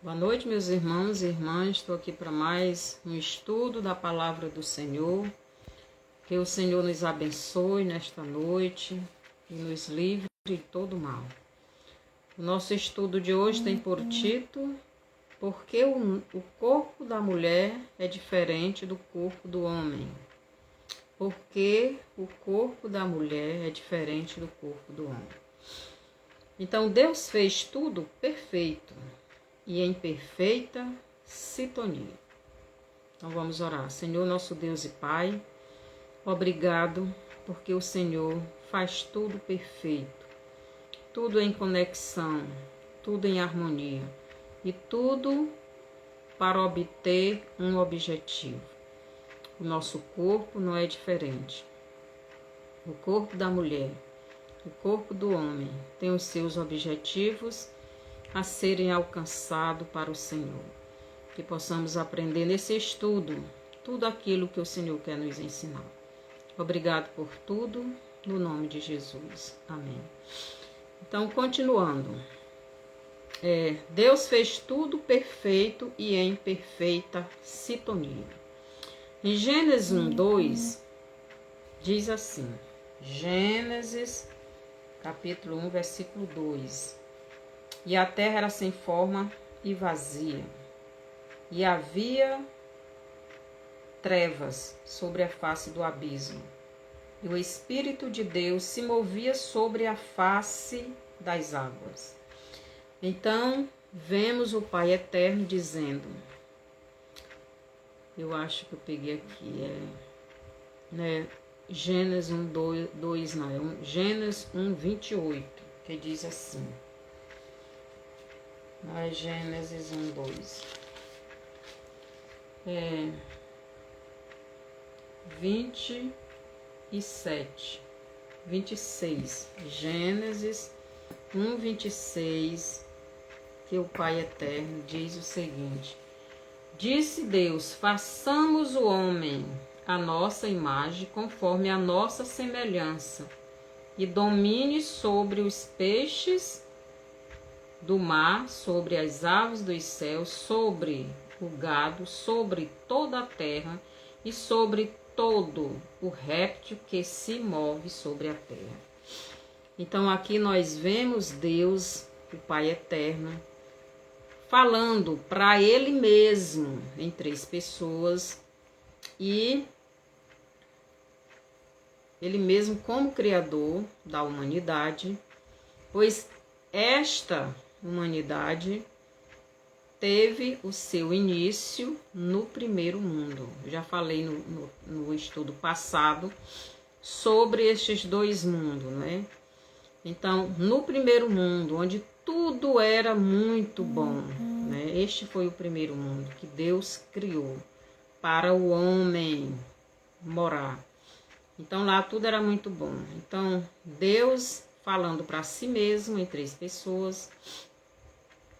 Boa noite, meus irmãos e irmãs. Estou aqui para mais um estudo da palavra do Senhor. Que o Senhor nos abençoe nesta noite e nos livre de todo mal. O nosso estudo de hoje tem por título: Por que o corpo da mulher é diferente do corpo do homem? Por que o corpo da mulher é diferente do corpo do homem? Então, Deus fez tudo perfeito e em perfeita sintonia. Então vamos orar. Senhor, nosso Deus e Pai, obrigado porque o Senhor faz tudo perfeito, tudo em conexão, tudo em harmonia e tudo para obter um objetivo. O nosso corpo não é diferente. O corpo da mulher, o corpo do homem tem os seus objetivos a serem alcançados para o Senhor. Que possamos aprender nesse estudo tudo aquilo que o Senhor quer nos ensinar. Obrigado por tudo, no nome de Jesus. Amém. Então, continuando. Deus fez tudo perfeito e em perfeita sintonia. Em Gênesis 1:2, diz assim. Gênesis, capítulo 1, versículo 2. E a terra era sem forma e vazia, e havia trevas sobre a face do abismo, e o Espírito de Deus se movia sobre a face das águas. Então, vemos o Pai Eterno dizendo, eu acho que eu peguei aqui, Gênesis 1:2, não, Gênesis 1:28, que diz assim. Mas Gênesis 1:2. 26. Gênesis 1:26, que o Pai Eterno diz o seguinte: Disse Deus, façamos o homem à nossa imagem, conforme a nossa semelhança, e domine sobre os peixes do mar, sobre as aves dos céus, sobre o gado, sobre toda a terra e sobre todo o réptil que se move sobre a terra. Então aqui nós vemos Deus, o Pai Eterno, falando para Ele mesmo em 3 pessoas e Ele mesmo como Criador da humanidade, pois esta humanidade teve o seu início no primeiro mundo. Eu já falei no estudo passado sobre estes 2 mundos, né? Então, no primeiro mundo, onde tudo era muito bom, né? Este foi o primeiro mundo que Deus criou para o homem morar. Então, lá tudo era muito bom. Então, Deus, falando para si mesmo em 3 pessoas,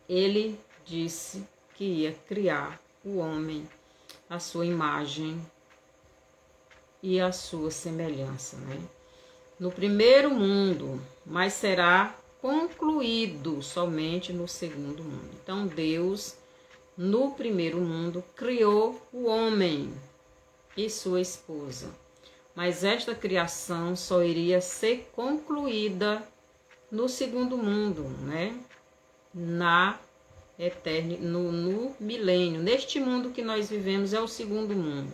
Ele disse que ia criar o homem à sua imagem e à sua semelhança, né? No primeiro mundo, mas será concluído somente no segundo mundo. Então, Deus, no primeiro mundo, criou o homem e sua esposa. Mas esta criação só iria ser concluída no segundo mundo, né? No milênio. Neste mundo que nós vivemos é o segundo mundo.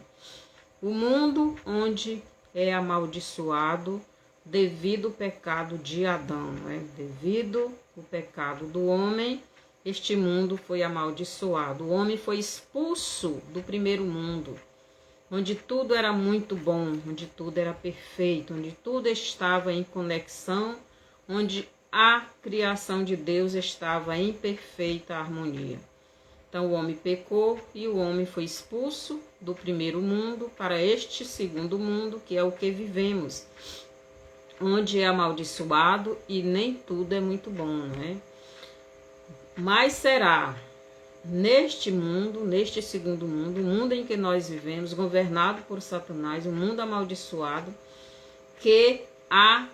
O mundo onde é amaldiçoado devido ao pecado de Adão, né? Devido ao pecado do homem, este mundo foi amaldiçoado. O homem foi expulso do primeiro mundo, onde tudo era muito bom, onde tudo era perfeito, onde tudo estava em conexão, onde a criação de Deus estava em perfeita harmonia. Então o homem pecou e o homem foi expulso do primeiro mundo para este segundo mundo, que é o que vivemos, onde é amaldiçoado e nem tudo é muito bom, né? Mas será neste mundo, neste segundo mundo, o mundo em que nós vivemos, governado por Satanás, um mundo amaldiçoado, que a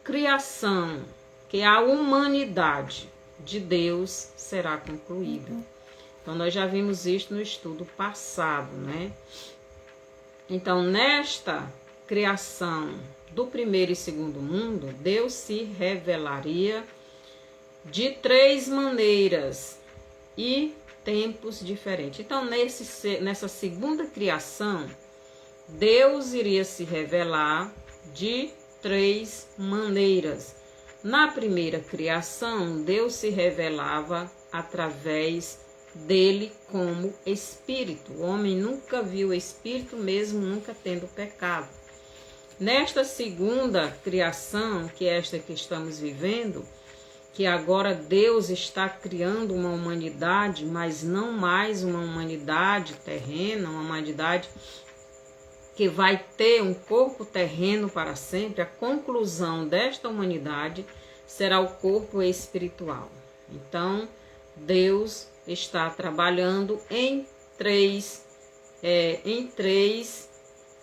criação, que a humanidade de Deus será concluída. Então, nós já vimos isso no estudo passado, né? Então, nesta criação do primeiro e segundo mundo, Deus se revelaria de 3 maneiras e tempos diferentes. Então, nessa segunda criação, Deus iria se revelar de 3 maneiras. Na primeira criação, Deus se revelava através dele como Espírito. O homem nunca viu o Espírito, mesmo nunca tendo pecado. Nesta segunda criação, que é esta que estamos vivendo, que agora Deus está criando uma humanidade, mas não mais uma humanidade terrena, uma humanidade que vai ter um corpo terreno para sempre. A conclusão desta humanidade será o corpo espiritual. Então, Deus está trabalhando em três,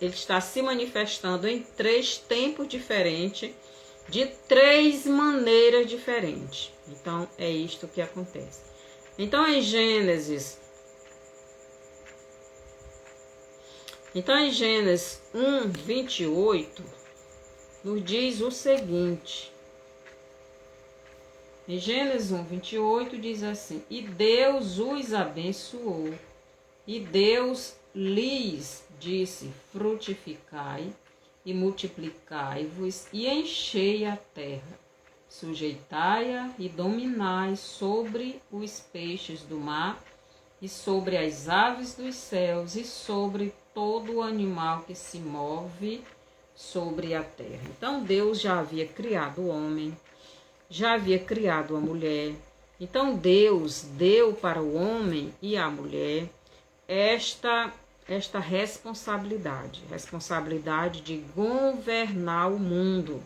ele está se manifestando em 3 tempos diferentes, de 3 maneiras diferentes. Então, é isto que acontece. Então, em Gênesis 1, 28, nos diz o seguinte. Em Gênesis 1, 28 diz assim: E Deus os abençoou, e Deus lhes disse: frutificai e multiplicai-vos e enchei a terra, sujeitai-a e dominai sobre os peixes do mar e sobre as aves dos céus e sobre todo o animal que se move sobre a terra. Então Deus já havia criado o homem, já havia criado a mulher. Então Deus deu para o homem e a mulher esta responsabilidade de governar o mundo,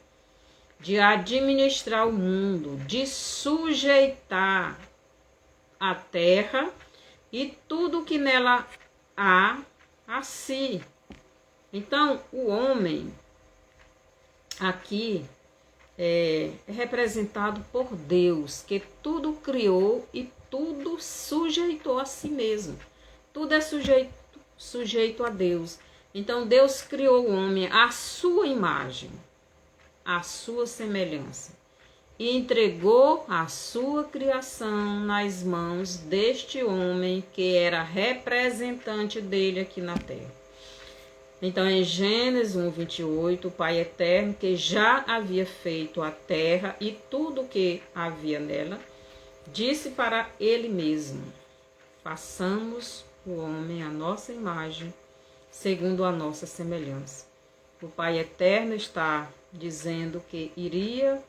de administrar o mundo, de sujeitar a terra e tudo que nela há a si. Então, o homem aqui é representado por Deus, que tudo criou e tudo sujeitou a si mesmo. Tudo é sujeito a Deus. Então, Deus criou o homem à sua imagem, à sua semelhança, e entregou a sua criação nas mãos deste homem que era representante dele aqui na terra. Então, em Gênesis 1, 28, o Pai Eterno, que já havia feito a terra e tudo o que havia nela, disse para ele mesmo: façamos o homem à nossa imagem, segundo a nossa semelhança. O Pai Eterno está dizendo que iria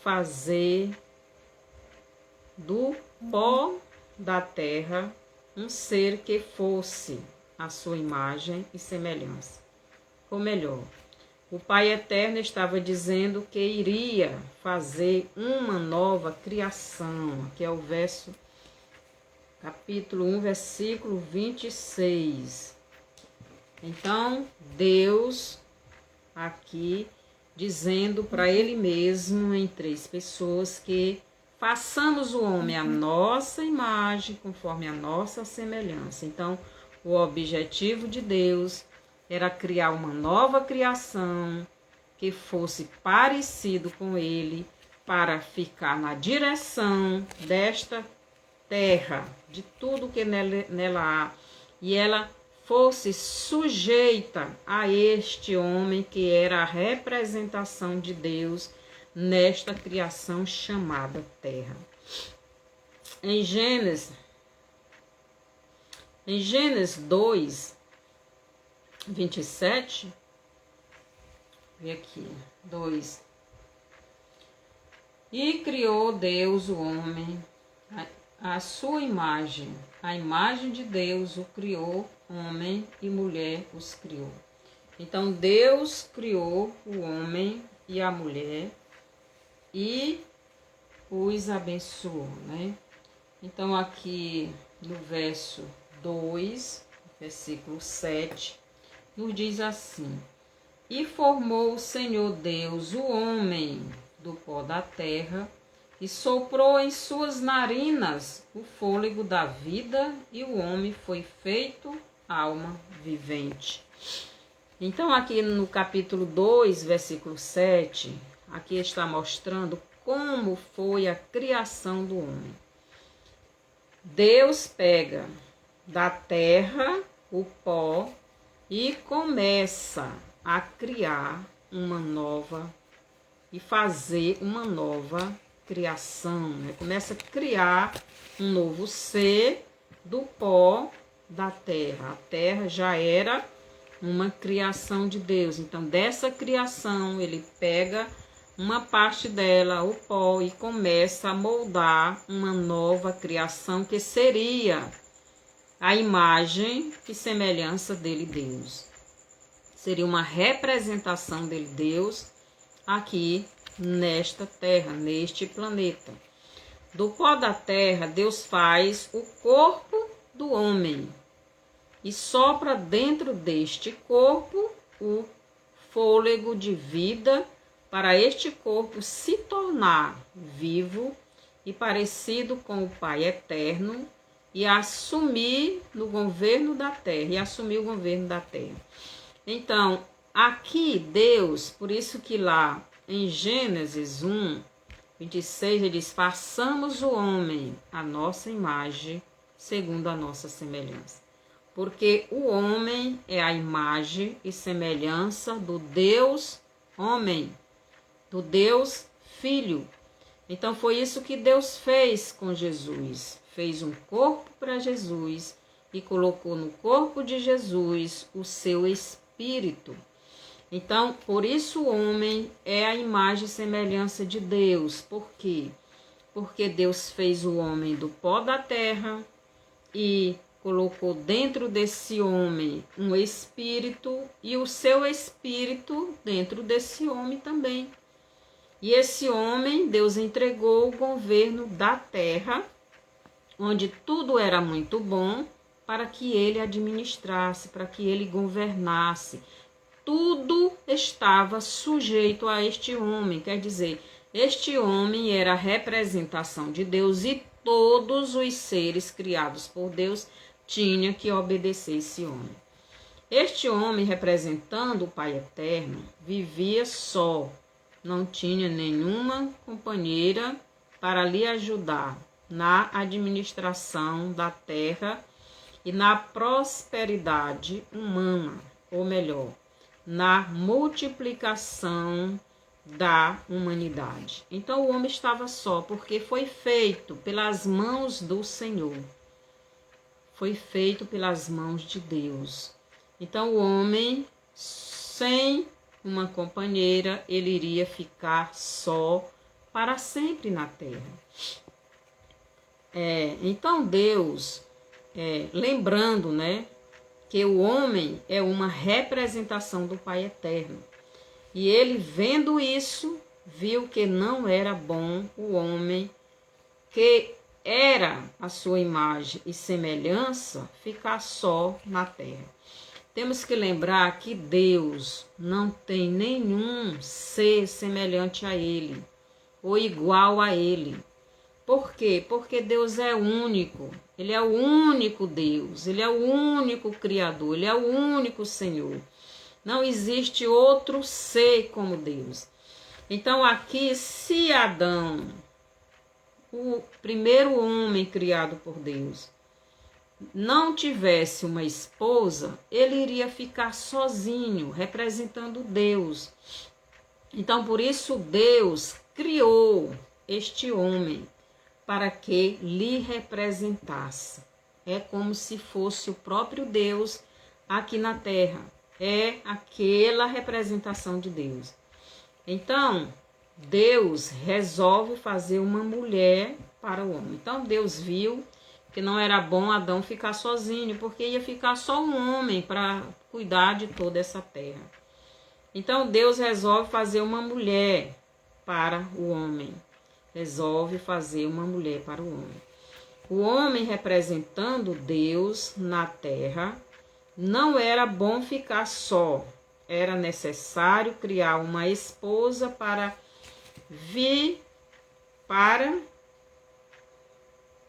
fazer do pó da terra um ser que fosse a sua imagem e semelhança. Ou melhor, o Pai Eterno estava dizendo que iria fazer uma nova criação, que é o capítulo 1, versículo 26. Então, Deus aqui dizendo para ele mesmo em 3 pessoas que façamos o homem à nossa imagem, conforme a nossa semelhança. Então, o objetivo de Deus era criar uma nova criação que fosse parecido com ele, para ficar na direção desta terra, de tudo que nela há, e ela fosse sujeita a este homem que era a representação de Deus nesta criação chamada terra. Em Gênesis 2, 27, vê aqui, 2. E criou Deus o homem à sua imagem, a imagem de Deus o criou, homem e mulher os criou. Então Deus criou o homem e a mulher e os abençoou, né? Então aqui no verso 2, versículo 7, nos diz assim: E formou o Senhor Deus o homem do pó da terra e soprou em suas narinas o fôlego da vida, e o homem foi feito alma vivente. Então, aqui no capítulo 2, versículo 7, aqui está mostrando como foi a criação do homem. Deus pega da terra o pó e começa a criar uma nova e fazer uma nova criação, né? Começa a criar um novo ser do pó da terra. A terra já era uma criação de Deus. Então, dessa criação, ele pega uma parte dela, o pó, e começa a moldar uma nova criação que seria a imagem e semelhança dele, Deus. Seria uma representação dele, Deus, aqui nesta terra, neste planeta. Do pó da terra, Deus faz o corpo do homem e sopra dentro deste corpo o fôlego de vida para este corpo se tornar vivo e parecido com o Pai eterno e assumir o governo da terra. Então, aqui Deus, por isso que lá em Gênesis 1, 26, ele diz: façamos o homem à nossa imagem, segundo a nossa semelhança. Porque o homem é a imagem e semelhança do Deus homem, do Deus Filho. Então foi isso que Deus fez com Jesus. Fez um corpo para Jesus e colocou no corpo de Jesus o seu Espírito. Então, por isso o homem é a imagem e semelhança de Deus. Por quê? Porque Deus fez o homem do pó da terra e colocou dentro desse homem um espírito e o seu espírito dentro desse homem também. E esse homem, Deus entregou o governo da terra, onde tudo era muito bom, para que ele administrasse, para que ele governasse. Tudo estava sujeito a este homem, quer dizer, este homem era a representação de Deus e todos os seres criados por Deus tinham que obedecer esse homem. Este homem, representando o Pai Eterno, vivia só, não tinha nenhuma companheira para lhe ajudar na administração da terra e na prosperidade humana, ou melhor, na multiplicação da humanidade. Então o homem estava só, porque foi feito pelas mãos do Senhor. Foi feito pelas mãos de Deus. Então o homem, sem uma companheira, ele iria ficar só para sempre na terra. Então Deus, lembrando, né, que o homem é uma representação do Pai Eterno. E ele, vendo isso, viu que não era bom o homem, que era a sua imagem e semelhança, ficar só na terra. Temos que lembrar que Deus não tem nenhum ser semelhante a Ele, ou igual a Ele. Por quê? Porque Deus é único. Ele é o único Deus, Ele é o único Criador, Ele é o único Senhor. Não existe outro ser como Deus. Então aqui, se Adão, o primeiro homem criado por Deus, não tivesse uma esposa, ele iria ficar sozinho, representando Deus. Então por isso Deus criou este homem para que lhe representasse. É como se fosse o próprio Deus aqui na terra. É aquela representação de Deus. Então, Deus resolve fazer uma mulher para o homem. Então, Deus viu que não era bom Adão ficar sozinho, porque ia ficar só um homem para cuidar de toda essa terra. Então, Deus resolve fazer uma mulher para o homem. Resolve fazer uma mulher para o homem. O homem, representando Deus na terra, não era bom ficar só. Era necessário criar uma esposa para vir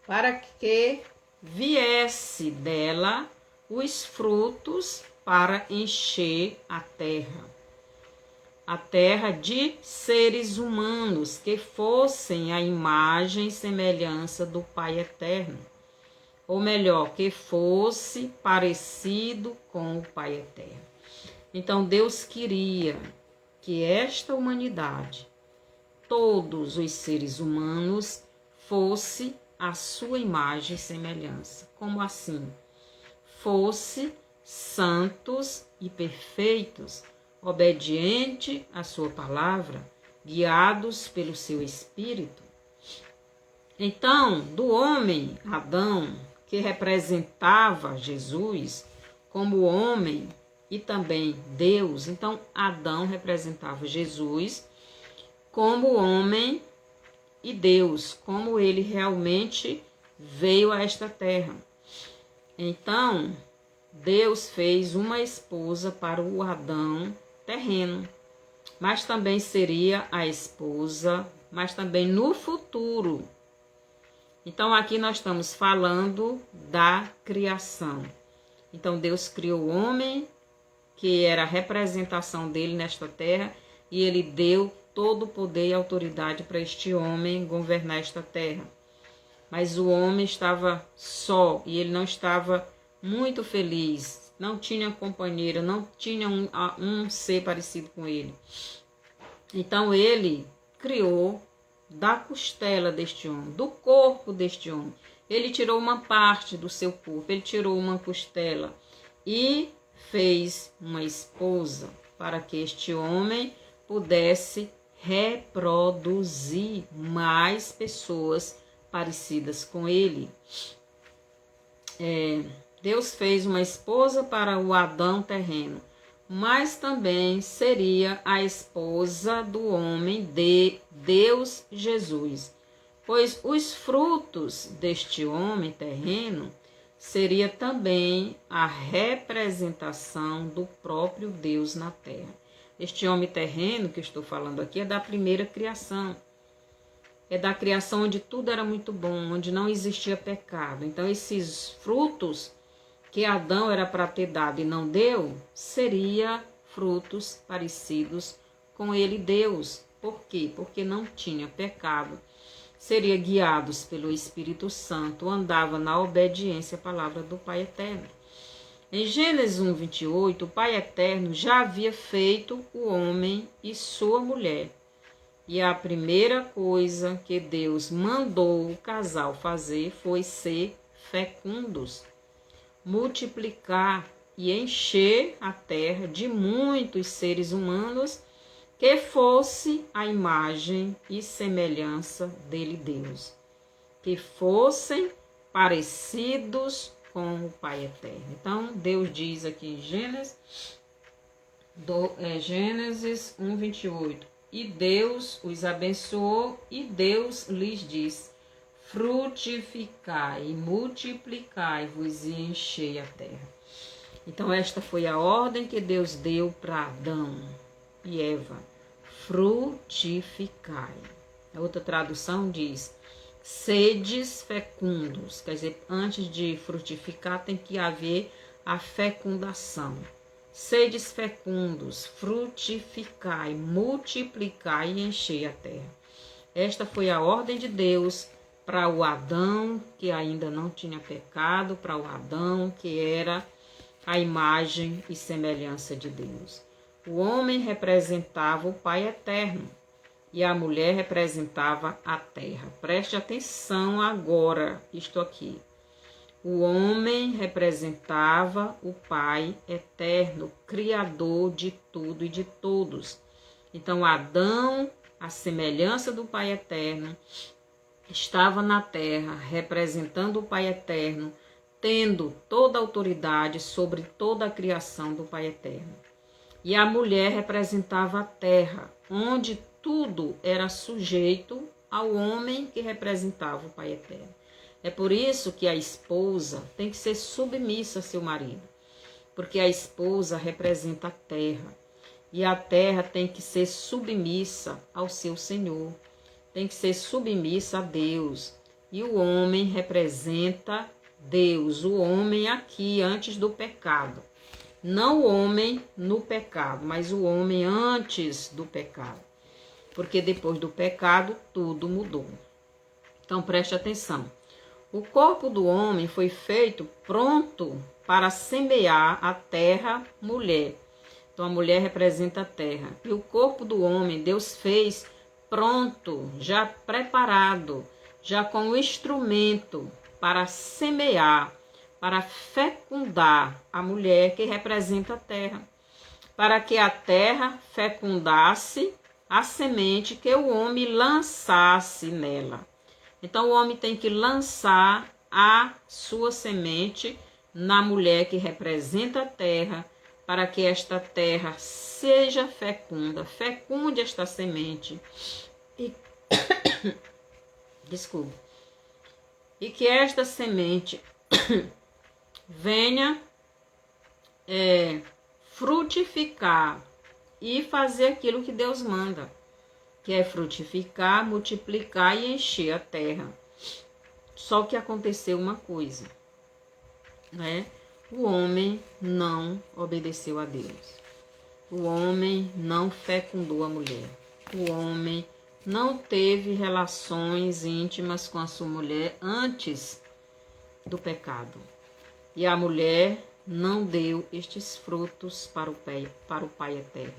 para que viesse dela os frutos para encher a terra de seres humanos que fossem a imagem e semelhança do Pai Eterno, ou melhor, que fosse parecido com o Pai Eterno. Então Deus queria que esta humanidade, todos os seres humanos, fosse a sua imagem e semelhança. Como assim? Fosse santos e perfeitos, obediente à sua palavra, guiados pelo seu Espírito. Então, do homem Adão, que representava Jesus como homem e também Deus, então Adão representava Jesus como homem e Deus, como ele realmente veio a esta terra. Então, Deus fez uma esposa para o Adão terreno, mas também seria a esposa, mas também no futuro. Então, aqui nós estamos falando da criação. Então, Deus criou o homem, que era a representação dele nesta terra, e ele deu todo o poder e autoridade para este homem governar esta terra. Mas o homem estava só e ele não estava muito feliz, não tinha companheira, não tinha um ser parecido com ele. Então ele criou da costela deste homem, do corpo deste homem. Ele tirou uma parte do seu corpo, ele tirou uma costela e fez uma esposa para que este homem pudesse reproduzir mais pessoas parecidas com ele. Deus fez uma esposa para o Adão terreno, mas também seria a esposa do homem de Deus Jesus, pois os frutos deste homem terreno seria também a representação do próprio Deus na terra. Este homem terreno que eu estou falando aqui é da primeira criação. É da criação onde tudo era muito bom, onde não existia pecado. Então, esses frutos que Adão era para ter dado e não deu, seria frutos parecidos com ele, Deus. Por quê? Porque não tinha pecado. Seria guiados pelo Espírito Santo, andava na obediência à palavra do Pai Eterno. Em Gênesis 1:28, o Pai Eterno já havia feito o homem e sua mulher. E a primeira coisa que Deus mandou o casal fazer foi ser fecundos, multiplicar e encher a terra de muitos seres humanos que fosse a imagem e semelhança dele, Deus, que fossem parecidos com o Pai Eterno. Então, Deus diz aqui em Gênesis 1:28, e Deus os abençoou e Deus lhes disse: frutificai e multiplicai-vos e enchei a terra. Então, esta foi a ordem que Deus deu para Adão e Eva: frutificai. A outra tradução diz: sedes fecundos. Quer dizer, antes de frutificar tem que haver a fecundação. Sedes fecundos, frutificai, multiplicai e enchei a terra. Esta foi a ordem de Deus para o Adão que ainda não tinha pecado, para o Adão que era a imagem e semelhança de Deus. O homem representava o Pai Eterno e a mulher representava a terra. Preste atenção agora, isto aqui. O homem representava o Pai Eterno, Criador de tudo e de todos. Então, Adão, a semelhança do Pai Eterno, estava na terra, representando o Pai Eterno, tendo toda a autoridade sobre toda a criação do Pai Eterno. E a mulher representava a terra, onde tudo era sujeito ao homem que representava o Pai Eterno. É por isso que a esposa tem que ser submissa a seu marido, porque a esposa representa a terra, e a terra tem que ser submissa ao seu Senhor. tem que ser submissa a Deus. E o homem representa Deus, o homem aqui antes do pecado. Não o homem no pecado, mas o homem antes do pecado. Porque depois do pecado tudo mudou. Então preste atenção. O corpo do homem foi feito pronto para semear a terra mulher. Então a mulher representa a terra. E o corpo do homem Deus fez pronto, já preparado, já com o instrumento para semear, para fecundar a mulher que representa a terra, para que a terra fecundasse a semente que o homem lançasse nela. Então o homem tem que lançar a sua semente na mulher que representa a terra, para que esta terra seja fecunda, fecunde esta semente e desculpa. E que esta semente venha frutificar e fazer aquilo que Deus manda, que é frutificar, multiplicar e encher a terra. Só que aconteceu uma coisa, né? O homem não obedeceu a Deus. O homem não fecundou a mulher. O homem não teve relações íntimas com a sua mulher antes do pecado. E a mulher não deu estes frutos para o Pai eterno.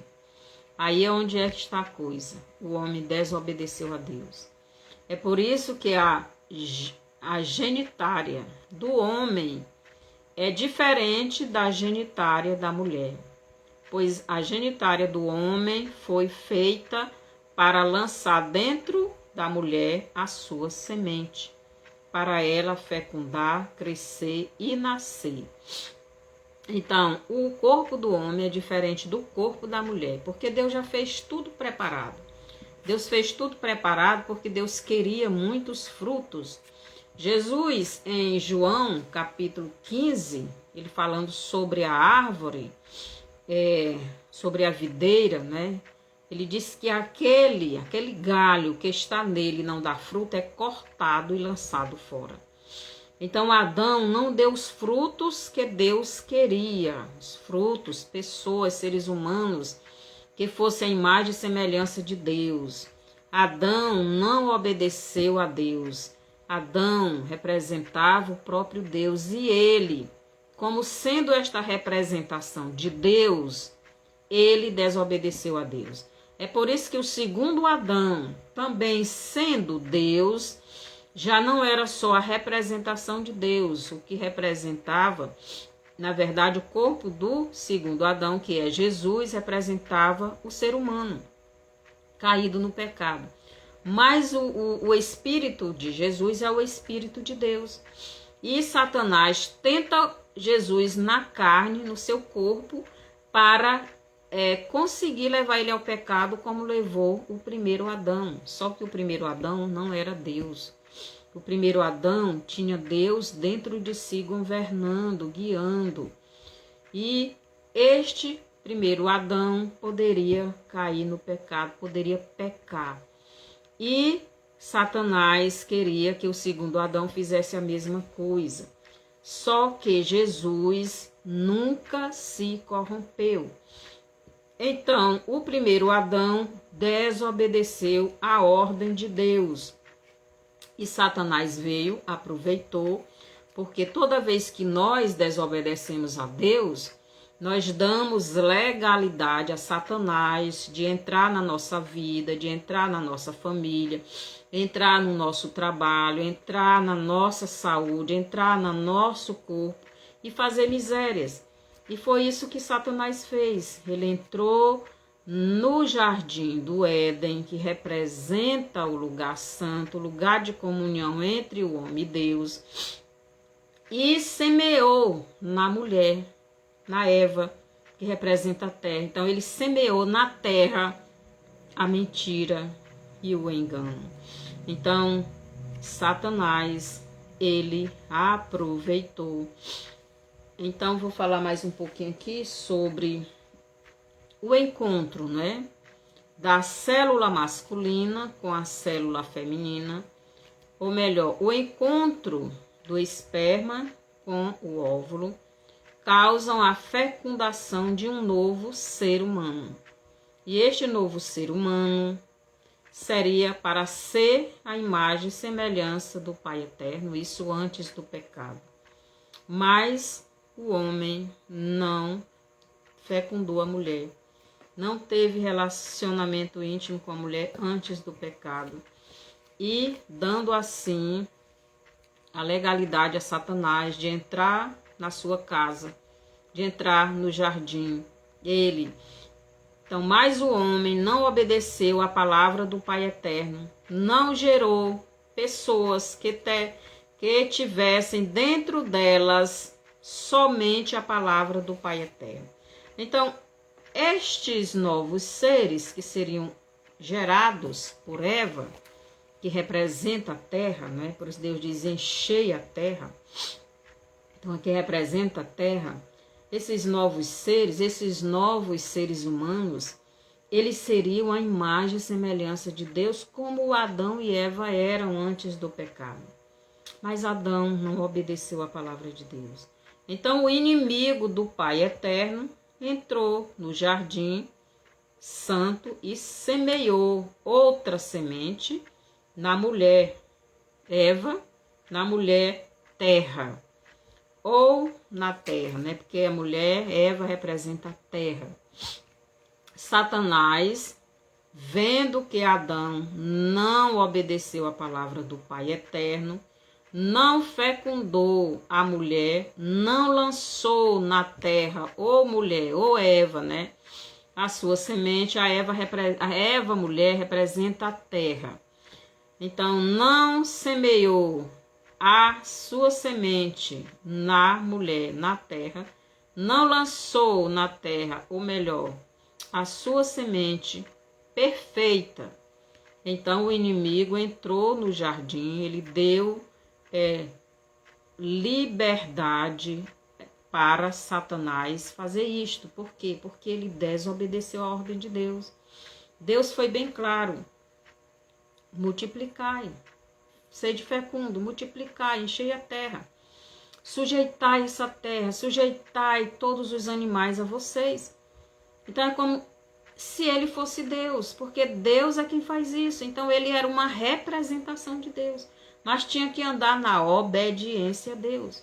Aí é onde é que está a coisa. O homem desobedeceu a Deus. É por isso que a genitária do homem é diferente da genitária da mulher. Pois a genitária do homem foi feita para lançar dentro da mulher a sua semente, para ela fecundar, crescer e nascer. Então, o corpo do homem é diferente do corpo da mulher, porque Deus já fez tudo preparado. Deus fez tudo preparado porque Deus queria muitos frutos. Jesus, em João, capítulo 15, ele falando sobre a árvore, sobre a videira, né? Ele diz que aquele galho que está nele e não dá fruto é cortado e lançado fora. Então Adão não deu os frutos que Deus queria, os frutos, pessoas, seres humanos, que fossem a imagem e semelhança de Deus. Adão não obedeceu a Deus. Adão representava o próprio Deus e ele, como sendo esta representação de Deus, ele desobedeceu a Deus. É por isso que o segundo Adão, também sendo Deus, já não era só a representação de Deus, o que representava, na verdade, o corpo do segundo Adão, que é Jesus, representava o ser humano caído no pecado. Mas o espírito de Jesus é o espírito de Deus. E Satanás tenta Jesus na carne, no seu corpo, para conseguir levar ele ao pecado como levou o primeiro Adão. Só que o primeiro Adão não era Deus. O primeiro Adão tinha Deus dentro de si governando, guiando. E este primeiro Adão poderia cair no pecado, poderia pecar. E Satanás queria que o segundo Adão fizesse a mesma coisa. Só que Jesus nunca se corrompeu. Então, o primeiro Adão desobedeceu a ordem de Deus. E Satanás veio, aproveitou, porque toda vez que nós desobedecemos a Deus, nós damos legalidade a Satanás de entrar na nossa vida, de entrar na nossa família, entrar no nosso trabalho, entrar na nossa saúde, entrar no nosso corpo e fazer misérias. E foi isso que Satanás fez. Ele entrou no jardim do Éden, que representa o lugar santo, o lugar de comunhão entre o homem e Deus, e semeou na mulher, na Eva, que representa a terra. Então ele semeou na terra a mentira e o engano. Então Satanás, ele aproveitou. Então vou falar mais um pouquinho aqui sobre o encontro, né? da célula masculina com a célula feminina, ou melhor, o encontro do esperma com o óvulo, causam a fecundação de um novo ser humano. E este novo ser humano seria para ser a imagem e semelhança do Pai Eterno, isso antes do pecado. Mas o homem não fecundou a mulher, não teve relacionamento íntimo com a mulher antes do pecado, e dando assim a legalidade a Satanás de entrar na sua casa, de entrar no jardim. Então, mais o homem não obedeceu à palavra do Pai Eterno, não gerou pessoas que tivessem dentro delas somente a palavra do Pai Eterno. Então, estes novos seres que seriam gerados por Eva, que representa a terra, né? Por isso Deus diz, enchei a terra. Então, aqui representa a terra. Esses novos seres humanos, eles seriam a imagem e semelhança de Deus, como Adão e Eva eram antes do pecado. Mas Adão não obedeceu à palavra de Deus. Então, o inimigo do Pai Eterno entrou no jardim santo e semeou outra semente na mulher Eva, na mulher terra, ou na terra, né? Porque a mulher Eva representa a terra. Satanás, vendo que Adão não obedeceu à palavra do Pai Eterno, não fecundou a mulher, não lançou na terra, ou mulher, ou Eva, né? A sua semente, a Eva mulher representa a terra. Então, não semeou a sua semente na mulher, na terra, não lançou na terra, ou melhor, a sua semente perfeita. Então, o inimigo entrou no jardim, ele deu liberdade para Satanás fazer isto. Por quê? Porque ele desobedeceu a ordem de Deus. Deus foi bem claro: multiplicai, sede fecundo, multiplicai, enchei a terra, sujeitai essa terra, sujeitai todos os animais a vocês. Então é como se ele fosse Deus, porque Deus é quem faz isso. Então ele era uma representação de Deus, mas tinha que andar na obediência a Deus.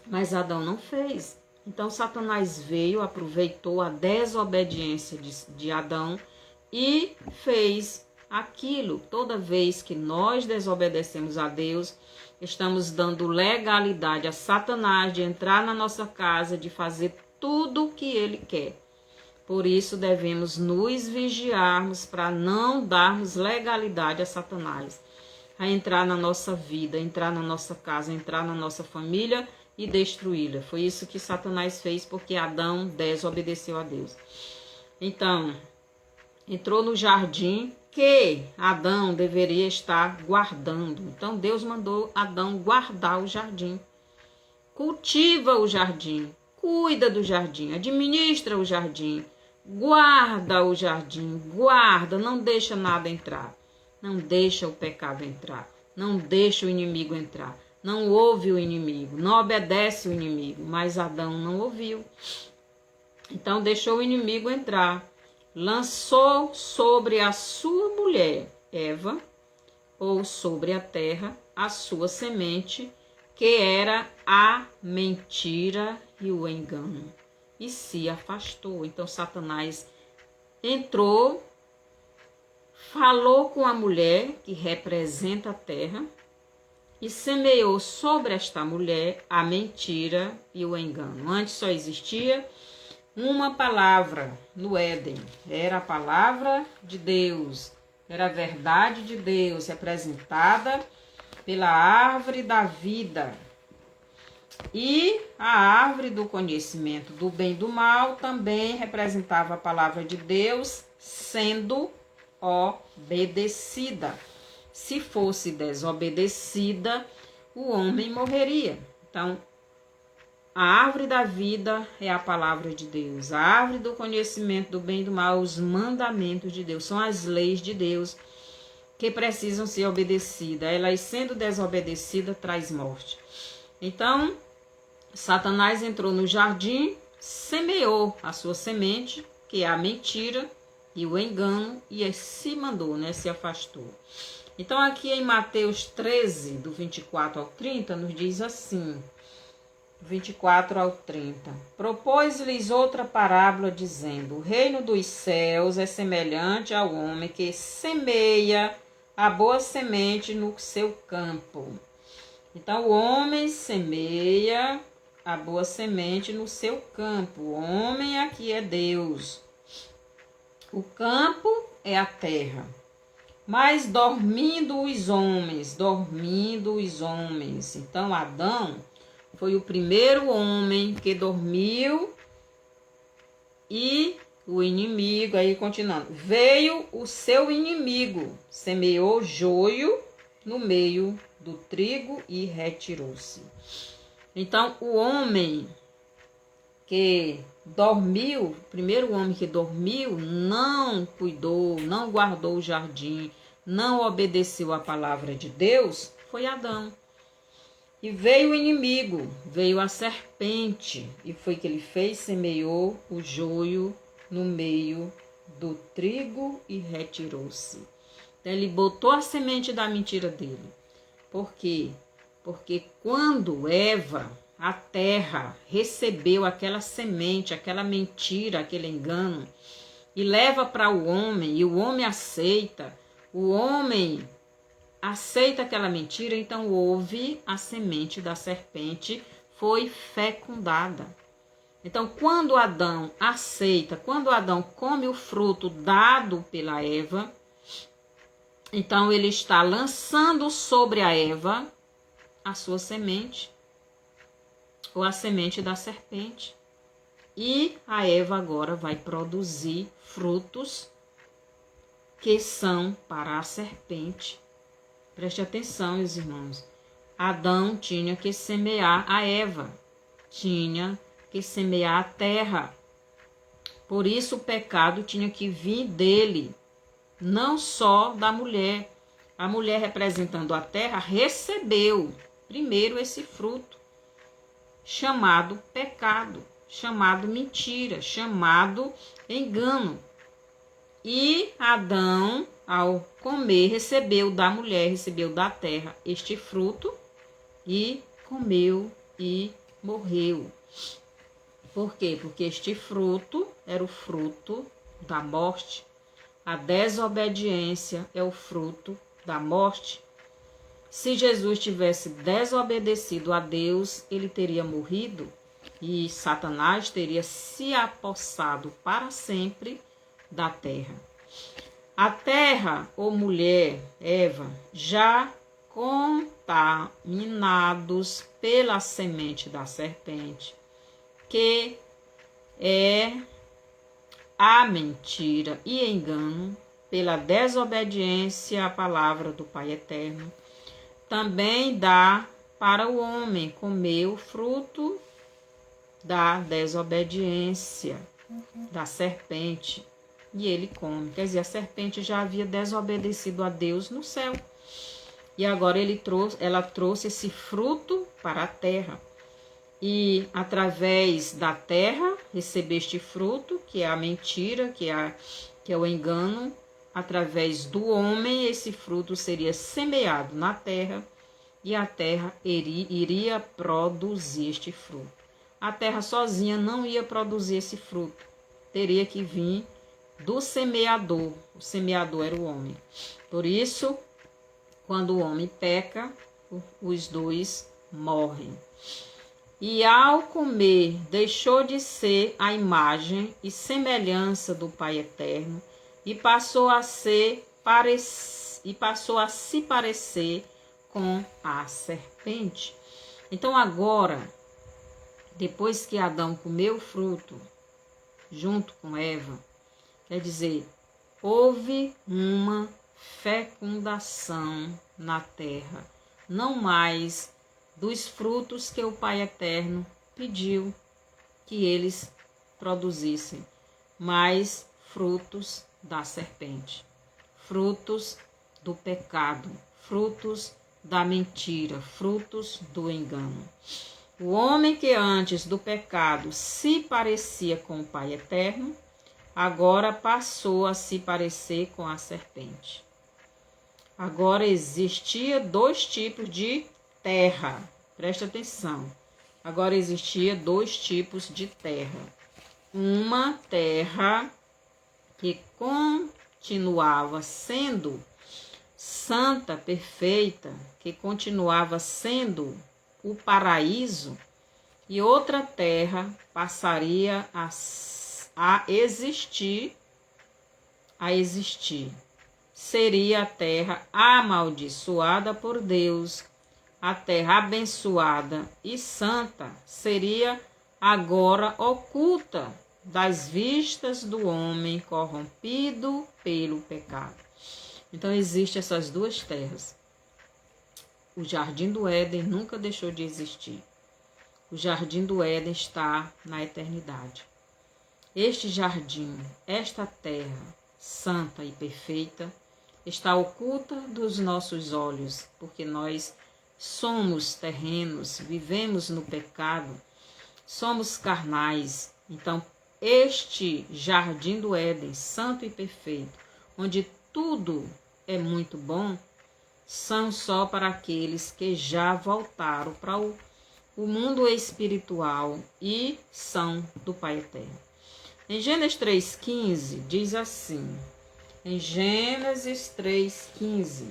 Mas Adão não fez. Então Satanás veio, aproveitou a desobediência de Adão e fez aquilo. Toda vez que nós desobedecemos a Deus, estamos dando legalidade a Satanás de entrar na nossa casa, de fazer tudo o que ele quer. Por isso devemos nos vigiarmos para não darmos legalidade a Satanás, a entrar na nossa vida, entrar na nossa casa, entrar na nossa família e destruí-la. Foi isso que Satanás fez, porque Adão desobedeceu a Deus. Então, entrou no jardim que Adão deveria estar guardando. Então, Deus mandou Adão guardar o jardim. Cultiva o jardim, cuida do jardim, administra o jardim, guarda o jardim, guarda, não deixa nada entrar. Não deixa o pecado entrar, não deixa o inimigo entrar. Não ouve o inimigo, não obedece o inimigo, mas Adão não ouviu. Então deixou o inimigo entrar, lançou sobre a sua mulher, Eva, ou sobre a terra, a sua semente, que era a mentira e o engano, e se afastou. Então Satanás entrou, falou com a mulher, que representa a terra, e semeou sobre esta mulher a mentira e o engano. Antes só existia uma palavra no Éden, era a palavra de Deus, era a verdade de Deus representada pela árvore da vida. E a árvore do conhecimento do bem e do mal também representava a palavra de Deus sendo obedecida. Se fosse desobedecida, o homem morreria. Então, a árvore da vida é a palavra de Deus. A árvore do conhecimento do bem e do mal, os mandamentos de Deus, são as leis de Deus que precisam ser obedecidas. Elas sendo desobedecidas, traz morte. Então, Satanás entrou no jardim, semeou a sua semente, que é a mentira e o engano, e se mandou, se afastou. Então, aqui em Mateus 13, do 24 ao 30, nos diz assim, 24 ao 30. Propôs-lhes outra parábola, dizendo: o reino dos céus é semelhante ao homem que semeia a boa semente no seu campo. Então, o homem semeia a boa semente no seu campo. O homem aqui é Deus. O campo é a terra. Mas dormindo os homens. Então, Adão foi o primeiro homem que dormiu e o inimigo, aí continuando, veio o seu inimigo, semeou joio no meio do trigo e retirou-se. Então, o homem que dormiu, o primeiro homem que dormiu, não cuidou, não guardou o jardim, não obedeceu a palavra de Deus, foi Adão. E veio o inimigo, veio a serpente, e foi que ele fez, semeou o joio no meio do trigo e retirou-se. Então ele botou a semente da mentira dele. Por quê? Porque quando Eva, a terra, recebeu aquela semente, aquela mentira, aquele engano, e leva para o homem, e o homem aceita aquela mentira, então houve a semente da serpente, foi fecundada. Então, quando Adão aceita, quando Adão come o fruto dado pela Eva, então ele está lançando sobre a Eva a sua semente, ou a semente da serpente. E a Eva agora vai produzir frutos que são para a serpente. Preste atenção, meus irmãos. Adão tinha que semear a Eva, tinha que semear a terra. Por isso o pecado tinha que vir dele, não só da mulher. A mulher, representando a terra, recebeu primeiro esse fruto, chamado pecado, chamado mentira, chamado engano. E Adão, ao comer, recebeu da mulher, recebeu da terra este fruto e comeu e morreu. Por quê? Porque este fruto era o fruto da morte. A desobediência é o fruto da morte. Se Jesus tivesse desobedecido a Deus, ele teria morrido e Satanás teria se apossado para sempre da terra. A terra, ou mulher, Eva, já contaminados pela semente da serpente, que é a mentira e engano, pela desobediência à palavra do Pai Eterno, também dá para o homem comer o fruto da desobediência da serpente. E ele come. Quer dizer, a serpente já havia desobedecido a Deus no céu. E agora ela trouxe esse fruto para a terra. E através da terra receber este fruto, que é a mentira, que é o engano. Através do homem, esse fruto seria semeado na terra e a terra iria produzir este fruto. A terra sozinha não ia produzir esse fruto. Teria que vir do semeador. O semeador era o homem. Por isso, quando o homem peca, os dois morrem. E ao comer, deixou de ser a imagem e semelhança do Pai Eterno e passou a se parecer com a serpente. Então agora, depois que Adão comeu o fruto, junto com Eva, quer dizer, houve uma fecundação na terra, não mais dos frutos que o Pai Eterno pediu que eles produzissem mais frutos da serpente, frutos do pecado, frutos da mentira, frutos do engano. O homem que antes do pecado se parecia com o Pai Eterno, agora passou a se parecer com a serpente. Agora existia dois tipos de terra. Presta atenção. Agora existia dois tipos de terra. Uma terra que continuava sendo santa, perfeita, que continuava sendo o paraíso, e outra terra passaria a existir. Seria a terra amaldiçoada por Deus. A terra abençoada e santa seria agora oculta das vistas do homem corrompido pelo pecado. Então existem essas duas terras. O Jardim do Éden nunca deixou de existir. O Jardim do Éden está na eternidade. Este jardim, esta terra santa e perfeita, está oculta dos nossos olhos, porque nós somos terrenos, vivemos no pecado, somos carnais. Então, este Jardim do Éden, santo e perfeito, onde tudo é muito bom, são só para aqueles que já voltaram para o mundo espiritual e são do Pai Eterno. Em Gênesis 3,15 diz assim, em Gênesis 3,15,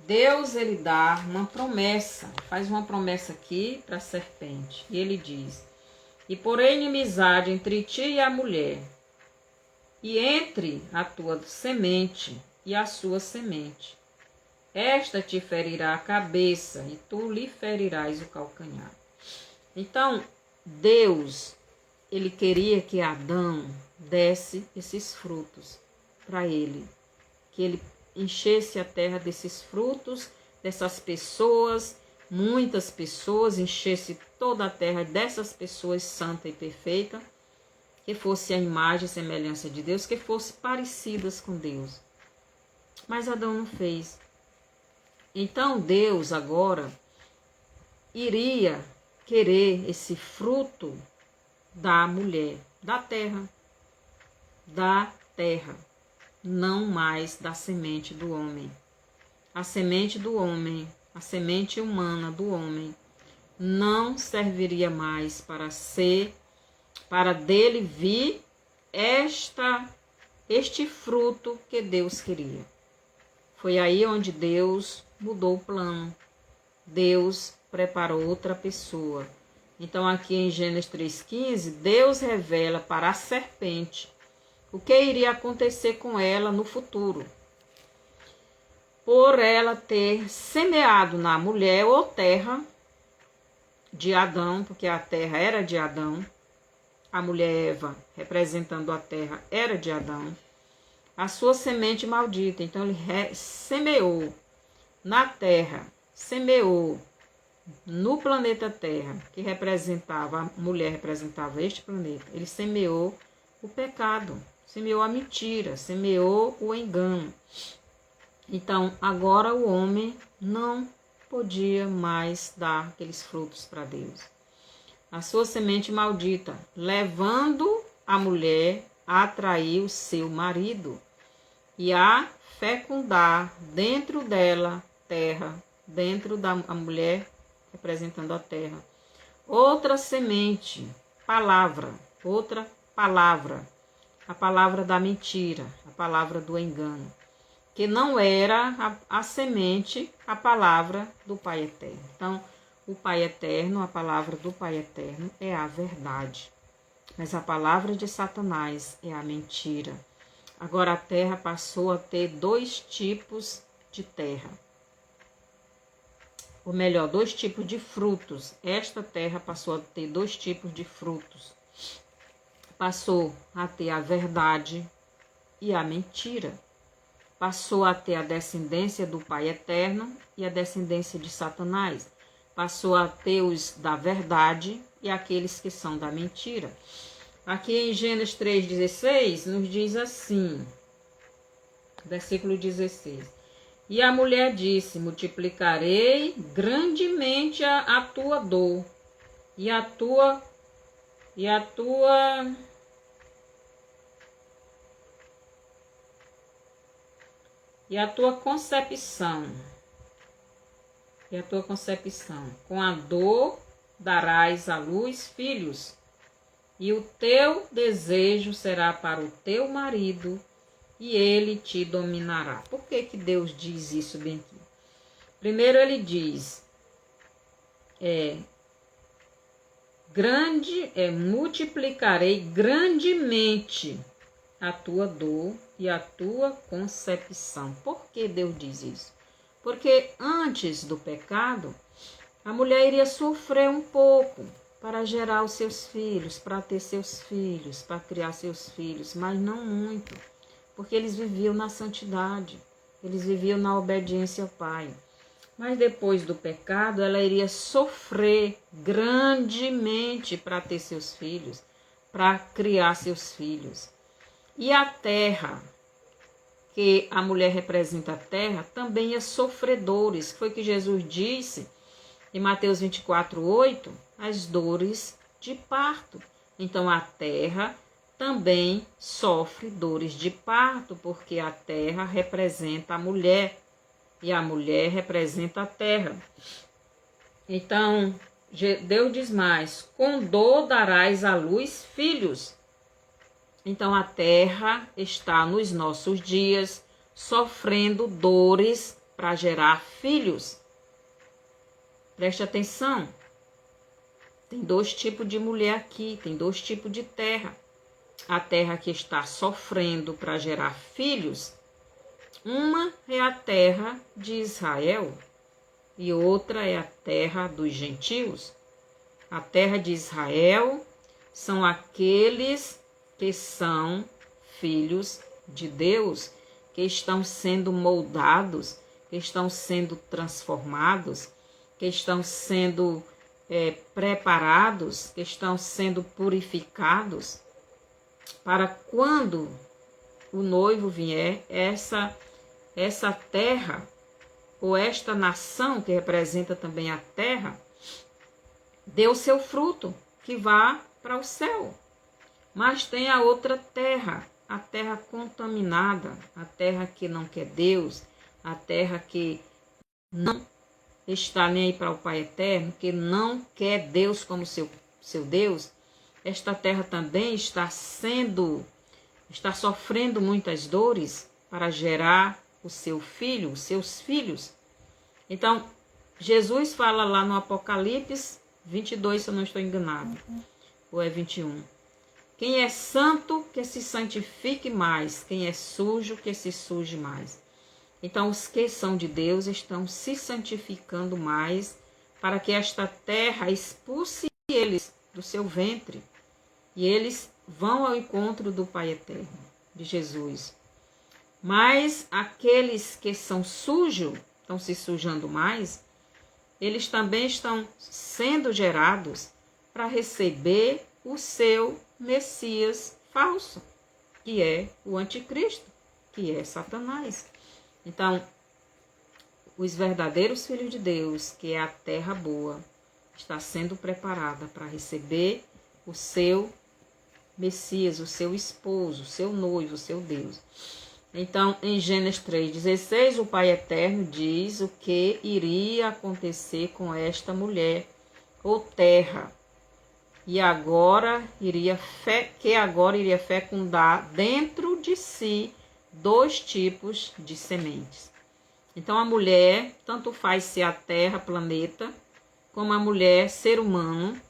Deus ele dá uma promessa, faz uma promessa aqui para a serpente, e ele diz, e porém inimizade entre ti e a mulher, e entre a tua semente e a sua semente. Esta te ferirá a cabeça, e tu lhe ferirás o calcanhar. Então, Deus, ele queria que Adão desse esses frutos para ele, que ele enchesse a terra desses frutos, dessas pessoas, muitas pessoas, enchesse toda a terra dessas pessoas santa e perfeita, que fosse a imagem e semelhança de Deus, que fossem parecidas com Deus. Mas Adão não fez. Então Deus agora iria querer esse fruto da mulher, da terra, não mais da semente do homem. A semente do homem, a semente humana do homem, não serviria mais para dele vir este fruto que Deus queria. Foi aí onde Deus mudou o plano. Deus preparou outra pessoa. Então aqui em Gênesis 3,15, Deus revela para a serpente o que iria acontecer com ela no futuro. Por ela ter semeado na mulher ou terra de Adão, porque a terra era de Adão, a mulher Eva, representando a terra, era de Adão, a sua semente maldita. Então ele semeou na terra, semeou no planeta Terra, que representava, a mulher representava este planeta, ele semeou o pecado, semeou a mentira, semeou o engano. Então, agora o homem não podia mais dar aqueles frutos para Deus. A sua semente maldita, levando a mulher a atrair o seu marido e a fecundar dentro dela terra, dentro da mulher representando a terra. Outra semente, outra palavra, a palavra da mentira, a palavra do engano, que não era a semente, a palavra do Pai Eterno. Então, o Pai Eterno, a palavra do Pai Eterno é a verdade, mas a palavra de Satanás é a mentira. Agora a terra passou a ter dois tipos de terra. Ou melhor, dois tipos de frutos. Esta terra passou a ter dois tipos de frutos. Passou a ter a verdade e a mentira. Passou a ter a descendência do Pai Eterno e a descendência de Satanás. passou a ter os da verdade e aqueles que são da mentira. Aqui em Gênesis 3,16 nos diz assim, versículo 16. E a mulher disse, multiplicarei grandemente a tua dor e a tua concepção. E a tua concepção. Com a dor darás à luz filhos, e o teu desejo será para o teu marido, e ele te dominará. Por que que Deus diz isso bem aqui? Primeiro ele diz, multiplicarei grandemente a tua dor e a tua concepção. Por que Deus diz isso? Porque antes do pecado, a mulher iria sofrer um pouco para gerar os seus filhos, para ter seus filhos, para criar seus filhos, mas não muito, porque eles viviam na santidade, eles viviam na obediência ao Pai. Mas depois do pecado, ela iria sofrer grandemente para ter seus filhos, para criar seus filhos. E a terra, que a mulher representa a terra, também é sofredores. Foi o que Jesus disse em Mateus 24:8, as dores de parto. Então a terra também sofre dores de parto, porque a terra representa a mulher e a mulher representa a terra. Então Deus diz mais, com dor darás à luz filhos. Então a terra está nos nossos dias sofrendo dores para gerar filhos. Preste atenção. Tem dois tipos de mulher aqui, tem dois tipos de terra. A terra que está sofrendo para gerar filhos, uma é a terra de Israel e outra é a terra dos gentios. A terra de Israel são aqueles que são filhos de Deus, que estão sendo moldados, que estão sendo transformados, que estão sendo preparados, que estão sendo purificados, para quando o noivo vier, essa terra, ou esta nação, que representa também a terra, dê o seu fruto, que vá para o céu. Mas tem a outra terra, a terra contaminada, a terra que não quer Deus, a terra que não está nem aí para o Pai Eterno, que não quer Deus como seu Deus. Esta terra também está sofrendo muitas dores para gerar o seu filho, os seus filhos. Então, Jesus fala lá no Apocalipse 22, se eu não estou enganado, ou é 21. Quem é santo, que se santifique mais. Quem é sujo, que se suje mais. Então, os que são de Deus estão se santificando mais para que esta terra expulse eles do seu ventre. E eles vão ao encontro do Pai Eterno, de Jesus. Mas aqueles que são sujos, estão se sujando mais, eles também estão sendo gerados para receber o seu Messias falso, que é o anticristo, que é Satanás. Então, os verdadeiros filhos de Deus, que é a terra boa, está sendo preparada para receber o seu Messias, o seu esposo, o seu noivo, o seu Deus. Então, em Gênesis 3,16, o Pai Eterno diz o que iria acontecer com esta mulher, ou terra, e agora iria fecundar dentro de si 2 tipos de sementes. Então a mulher, tanto faz ser a terra, planeta, como a mulher, ser humano,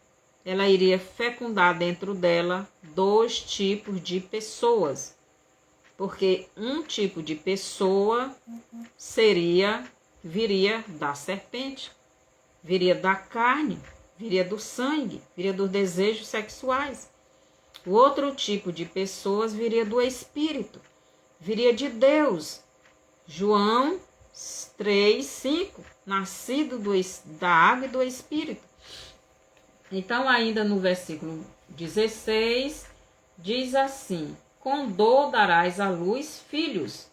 ela iria fecundar dentro dela 2 tipos de pessoas. Porque um tipo de pessoa viria da serpente, viria da carne, viria do sangue, viria dos desejos sexuais. O outro tipo de pessoas viria do Espírito, viria de Deus. João 3:5 nascido da água e do Espírito. Então, ainda no versículo 16, diz assim: com dor darás à luz filhos,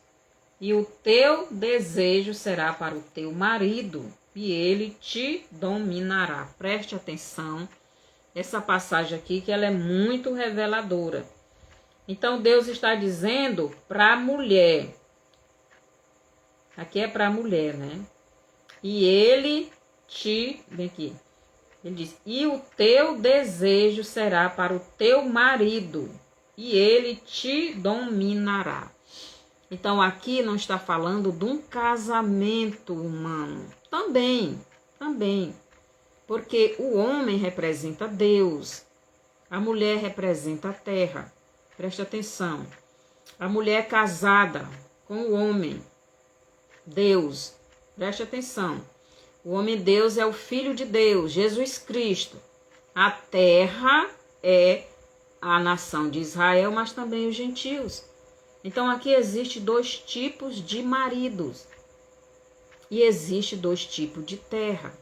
e o teu desejo será para o teu marido, e ele te dominará. Preste atenção, essa passagem aqui, que ela é muito reveladora. Então, Deus está dizendo para a mulher, aqui é para a mulher, né? E ele vem aqui, ele diz, e o teu desejo será para o teu marido, e ele te dominará. Então, aqui não está falando de um casamento humano. Também, porque o homem representa Deus, a mulher representa a terra. Preste atenção, a mulher casada com o homem, Deus, preste atenção, o homem Deus é o Filho de Deus, Jesus Cristo. A terra é a nação de Israel, mas também os gentios. Então aqui existe 2 tipos de maridos e existe 2 tipos de terra.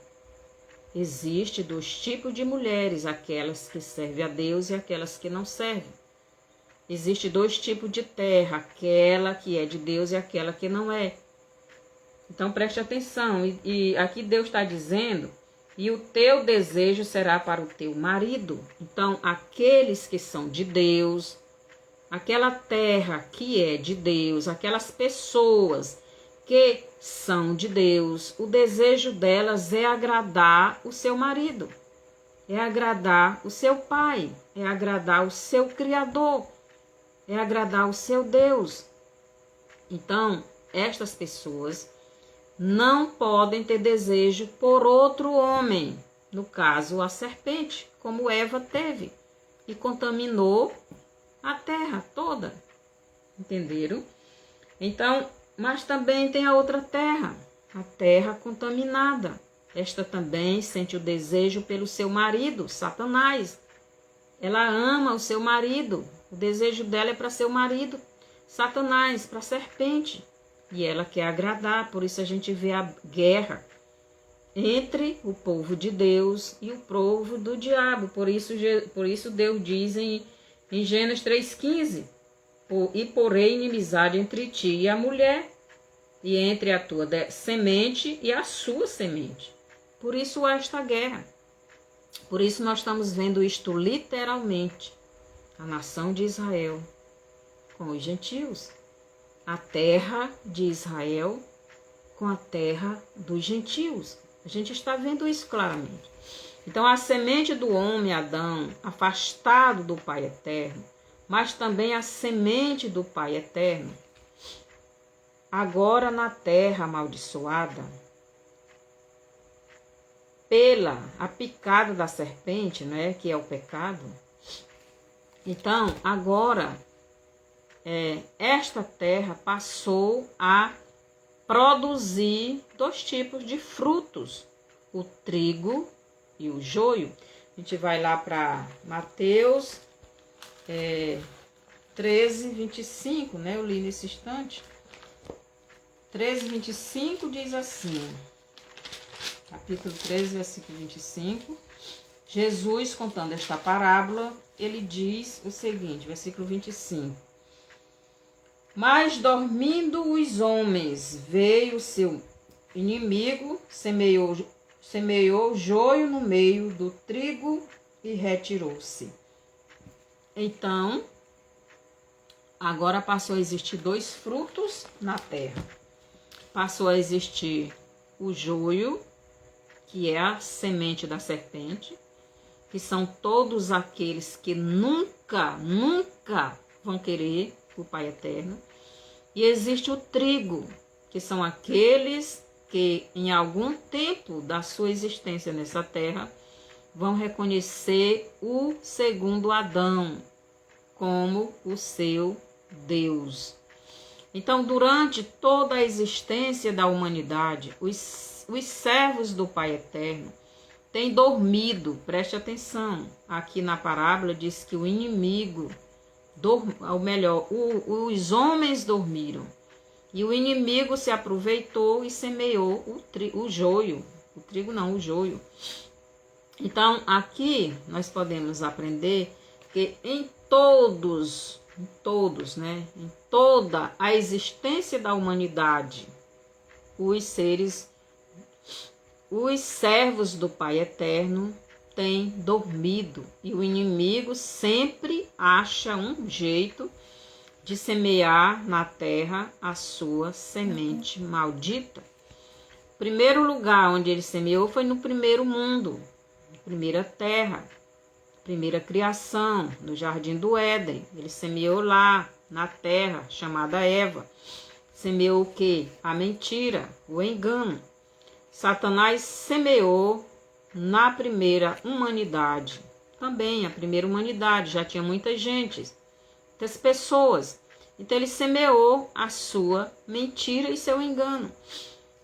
Existe 2 tipos de mulheres, aquelas que servem a Deus e aquelas que não servem. Existe 2 tipos de terra, aquela que é de Deus e aquela que não é. Então preste atenção, e aqui Deus está dizendo, e o teu desejo será para o teu marido. Então aqueles que são de Deus, aquela terra que é de Deus, aquelas pessoas que são de Deus, o desejo delas é agradar o seu marido, é agradar o seu pai, é agradar o seu Criador, é agradar o seu Deus. Então, estas pessoas não podem ter desejo por outro homem, no caso a serpente, como Eva teve, e contaminou a terra toda, entenderam? Então, mas também tem a outra terra, a terra contaminada. Esta também sente o desejo pelo seu marido, Satanás. Ela ama o seu marido, o desejo dela é para seu marido, Satanás, para a serpente. E ela quer agradar, por isso a gente vê a guerra entre o povo de Deus e o povo do diabo. Por isso Deus diz em Gênesis 3,15, e porém inimizade entre ti e a mulher, e entre a tua semente e a sua semente. Por isso há esta guerra. Por isso nós estamos vendo isto literalmente. A nação de Israel com os gentios. A terra de Israel com a terra dos gentios. A gente está vendo isso claramente. Então, a semente do homem, Adão, afastado do Pai Eterno, mas também a semente do Pai Eterno, agora na terra amaldiçoada, pela a picada da serpente, né, que é o pecado. Então, agora, esta terra passou a produzir 2 tipos de frutos, o trigo e o joio. A gente vai lá para Mateus 13, 25, né? Eu li nesse instante. 13, 25 diz assim, capítulo 13, versículo 25. Jesus, contando esta parábola, ele diz o seguinte, versículo 25. Mas dormindo os homens, veio o seu inimigo, semeou joio no meio do trigo e retirou-se. Então, agora passou a existir 2 frutos na terra. Passou a existir o joio, que é a semente da serpente, que são todos aqueles que nunca vão querer o Pai Eterno. E existe o trigo, que são aqueles que em algum tempo da sua existência nessa terra vão reconhecer o segundo Adão como o seu Deus. Então, durante toda a existência da humanidade, os servos do Pai Eterno têm dormido. Preste atenção, aqui na parábola diz que o inimigo, ou melhor, os homens dormiram. E o inimigo se aproveitou e semeou o joio. O trigo não, o joio. Então, aqui nós podemos aprender que em toda a existência da humanidade, os servos do Pai Eterno têm dormido e o inimigo sempre acha um jeito de semear na terra a sua semente maldita. O primeiro lugar onde ele semeou foi no primeiro mundo, na primeira terra, primeira criação, no Jardim do Éden. Ele semeou lá, na terra, chamada Eva. Semeou o quê? A mentira, o engano. Satanás semeou na primeira humanidade. Também a primeira humanidade, já tinha muita gente, muitas pessoas. Então ele semeou a sua mentira e seu engano.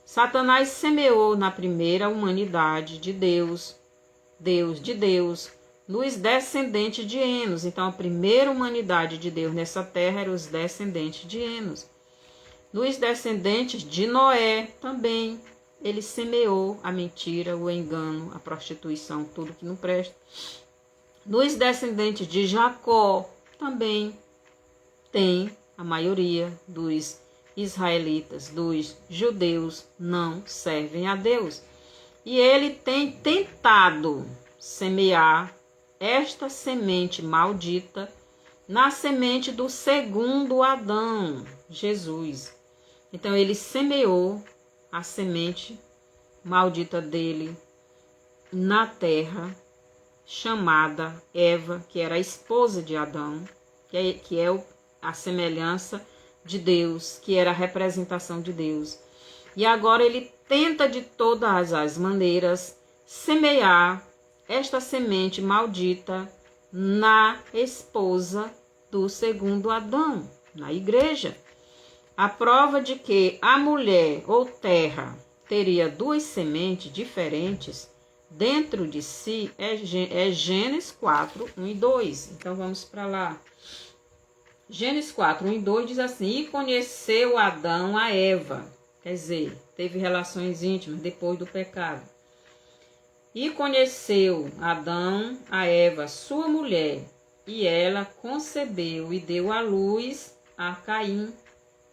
Satanás semeou na primeira humanidade de Deus, nos descendentes de Enos. Então, a primeira humanidade de Deus nessa terra eram os descendentes de Enos. Nos descendentes de Noé também, ele semeou a mentira, o engano, a prostituição, tudo que não presta. Nos descendentes de Jacó também tem a maioria dos israelitas, dos judeus, não servem a Deus. E ele tem tentado semear esta semente maldita na semente do segundo Adão, Jesus. Então ele semeou a semente maldita dele na terra, chamada Eva, que era a esposa de Adão, que é a semelhança de Deus, que era a representação de Deus. E agora ele tenta de todas as maneiras semear esta semente maldita na esposa do segundo Adão, na igreja. A prova de que a mulher ou terra teria duas sementes diferentes dentro de si é Gênesis 4, 1 e 2. Então vamos para lá. Gênesis 4, 1 e 2 diz assim: E conheceu Adão a Eva. Quer dizer, teve relações íntimas depois do pecado. E conheceu Adão a Eva, sua mulher, e ela concebeu e deu à luz a Caim.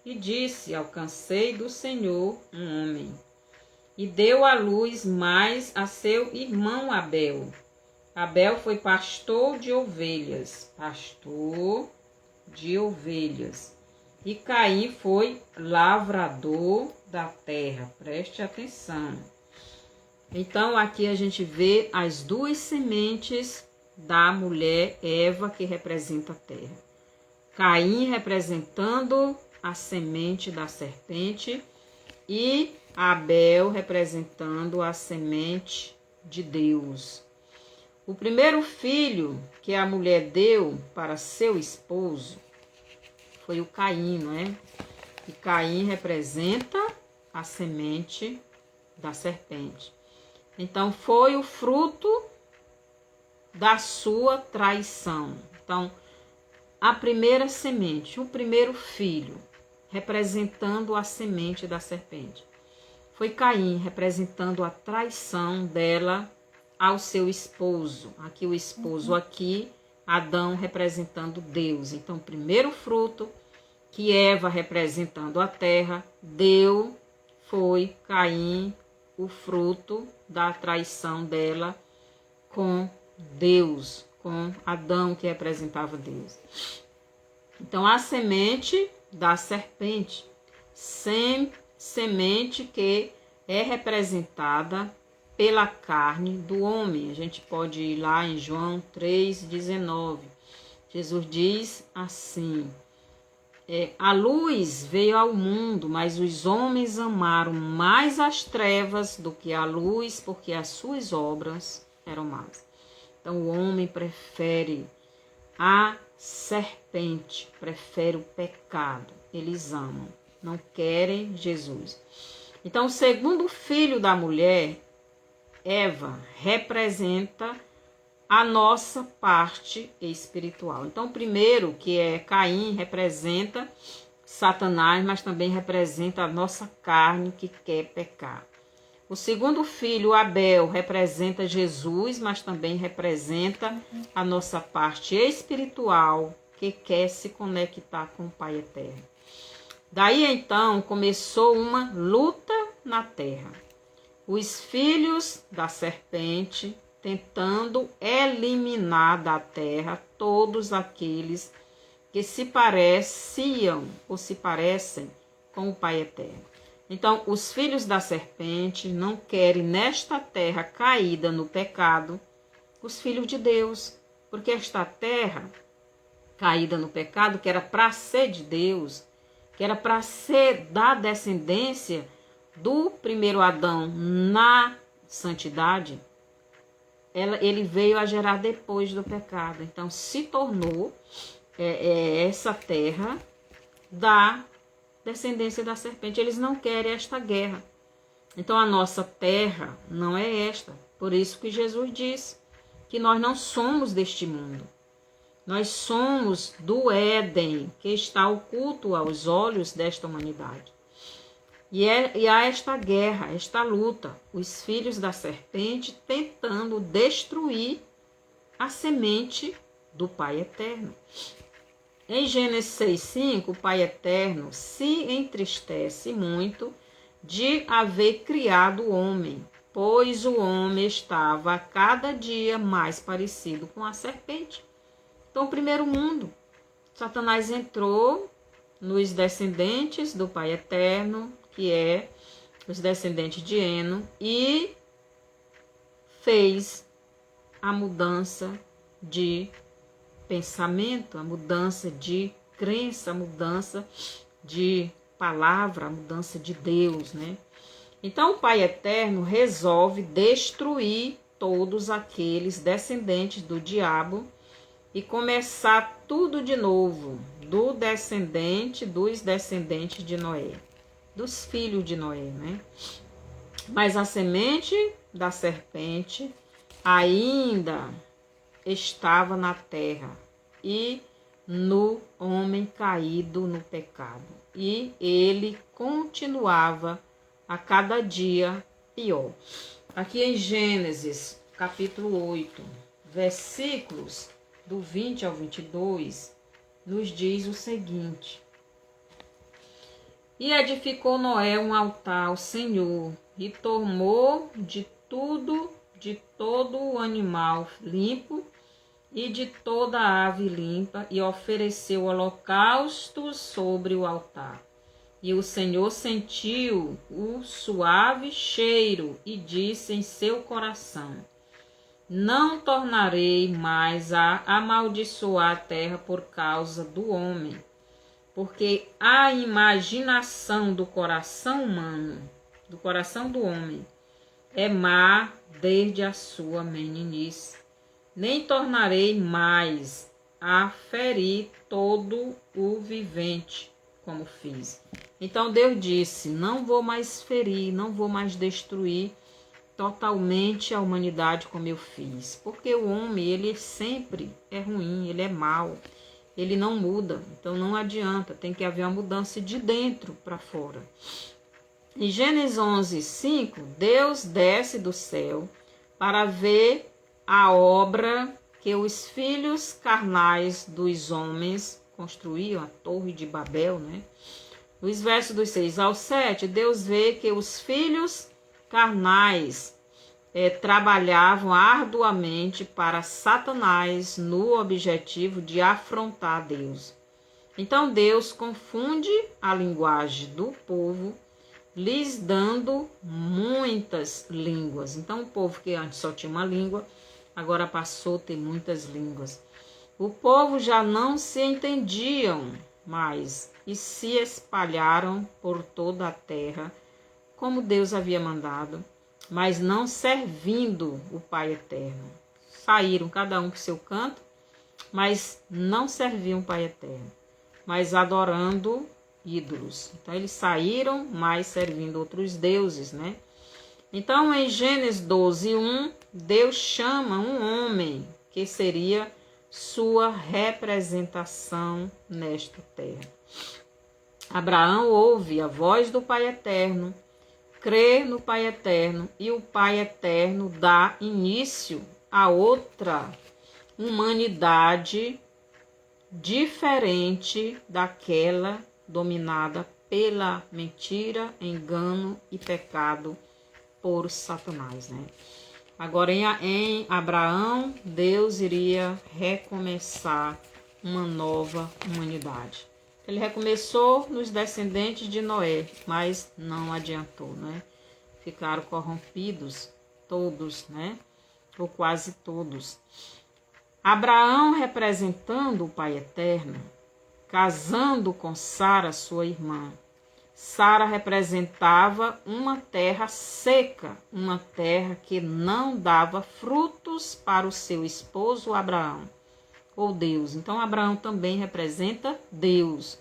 E disse: Alcancei do Senhor um homem. E deu à luz mais a seu irmão Abel. Abel foi pastor de ovelhas. E Caim foi lavrador da terra. Preste atenção. Então, aqui a gente vê as duas sementes da mulher Eva, que representa a terra. Caim representando a semente da serpente e Abel representando a semente de Deus. O primeiro filho que a mulher deu para seu esposo foi o Caim, não é? E Caim representa a semente da serpente. Então, foi o fruto da sua traição. Então, a primeira semente, o primeiro filho, representando a semente da serpente. Foi Caim, representando a traição dela ao seu esposo. Aqui o esposo, aqui Adão representando Deus. Então, o primeiro fruto, que Eva representando a terra, deu, foi Caim, o fruto da traição dela com Deus, com Adão, que representava Deus. Então, a semente da serpente, semente que é representada pela carne do homem. A gente pode ir lá em João 3,19. Jesus diz assim: a luz veio ao mundo, mas os homens amaram mais as trevas do que a luz, porque as suas obras eram más. Então o homem prefere a serpente, prefere o pecado. Eles amam, não querem Jesus. Então o segundo filho da mulher, Eva, representa a nossa parte espiritual. Então, o primeiro, que é Caim, representa Satanás, mas também representa a nossa carne que quer pecar. O segundo filho, Abel, representa Jesus, mas também representa a nossa parte espiritual que quer se conectar com o Pai Eterno. Daí então começou uma luta na terra. Os filhos da serpente tentando eliminar da terra todos aqueles que se pareciam ou se parecem com o Pai Eterno. Então, os filhos da serpente não querem nesta terra caída no pecado os filhos de Deus, porque esta terra caída no pecado, que era para ser de Deus, que era para ser da descendência do primeiro Adão na santidade, ele veio a gerar depois do pecado. Então, se tornou essa terra da descendência da serpente. Eles não querem esta guerra. Então, a nossa terra não é esta. Por isso que Jesus disse que nós não somos deste mundo. Nós somos do Éden, que está oculto aos olhos desta humanidade. E há esta guerra, esta luta, os filhos da serpente tentando destruir a semente do Pai Eterno. Em Gênesis 6,5, o Pai Eterno se entristece muito de haver criado o homem, pois o homem estava a cada dia mais parecido com a serpente. Então, o primeiro mundo, Satanás entrou nos descendentes do Pai Eterno, que é os descendentes de Eno, e fez a mudança de pensamento, a mudança de crença, a mudança de palavra, a mudança de Deus, né? Então, o Pai Eterno resolve destruir todos aqueles descendentes do diabo e começar tudo de novo, dos descendentes de Noé, dos filhos de Noé, né? Mas a semente da serpente ainda estava na terra e no homem caído no pecado. E ele continuava a cada dia pior. Aqui em Gênesis, capítulo 8, versículos do 20 ao 22, nos diz o seguinte: E edificou Noé um altar ao Senhor, e tomou de todo o animal limpo e de toda a ave limpa, e ofereceu holocaustos sobre o altar. E o Senhor sentiu o suave cheiro e disse em seu coração: Não tornarei mais a amaldiçoar a terra por causa do homem, porque a imaginação do coração humano, do coração do homem, é má desde a sua meninice. Nem tornarei mais a ferir todo o vivente, como fiz. Então Deus disse: não vou mais ferir, não vou mais destruir totalmente a humanidade como eu fiz. Porque o homem, ele sempre é ruim, ele é mau, ele não muda. Então não adianta, tem que haver uma mudança de dentro para fora. Em Gênesis 11:5, Deus desce do céu para ver a obra que os filhos carnais dos homens construíam, a Torre de Babel, né? Os versos dos 6 ao 7, Deus vê que os filhos carnais trabalhavam arduamente para Satanás no objetivo de afrontar Deus. Então Deus confunde a linguagem do povo, lhes dando muitas línguas. Então o povo que antes só tinha uma língua, agora passou a ter muitas línguas. O povo já não se entendiam mais e se espalharam por toda a terra, como Deus havia mandado, mas não servindo o Pai Eterno. Saíram cada um para o seu canto, mas não serviam o Pai Eterno, mas adorando ídolos. Então eles saíram, mas servindo outros deuses, né? Então em Gênesis 12:1, Deus chama um homem que seria sua representação nesta terra. Abraão ouve a voz do Pai Eterno, crê no Pai Eterno e o Pai Eterno dá início a outra humanidade diferente daquela dominada pela mentira, engano e pecado por Satanás, né? Agora em Abraão, Deus iria recomeçar uma nova humanidade. Ele recomeçou nos descendentes de Noé, mas não adiantou, né? Ficaram corrompidos todos, né? Ou quase todos. Abraão, representando o Pai Eterno, casando com Sara, sua irmã. Sara representava uma terra seca, uma terra que não dava frutos para o seu esposo Abraão, ou Deus. Então, Abraão também representa Deus.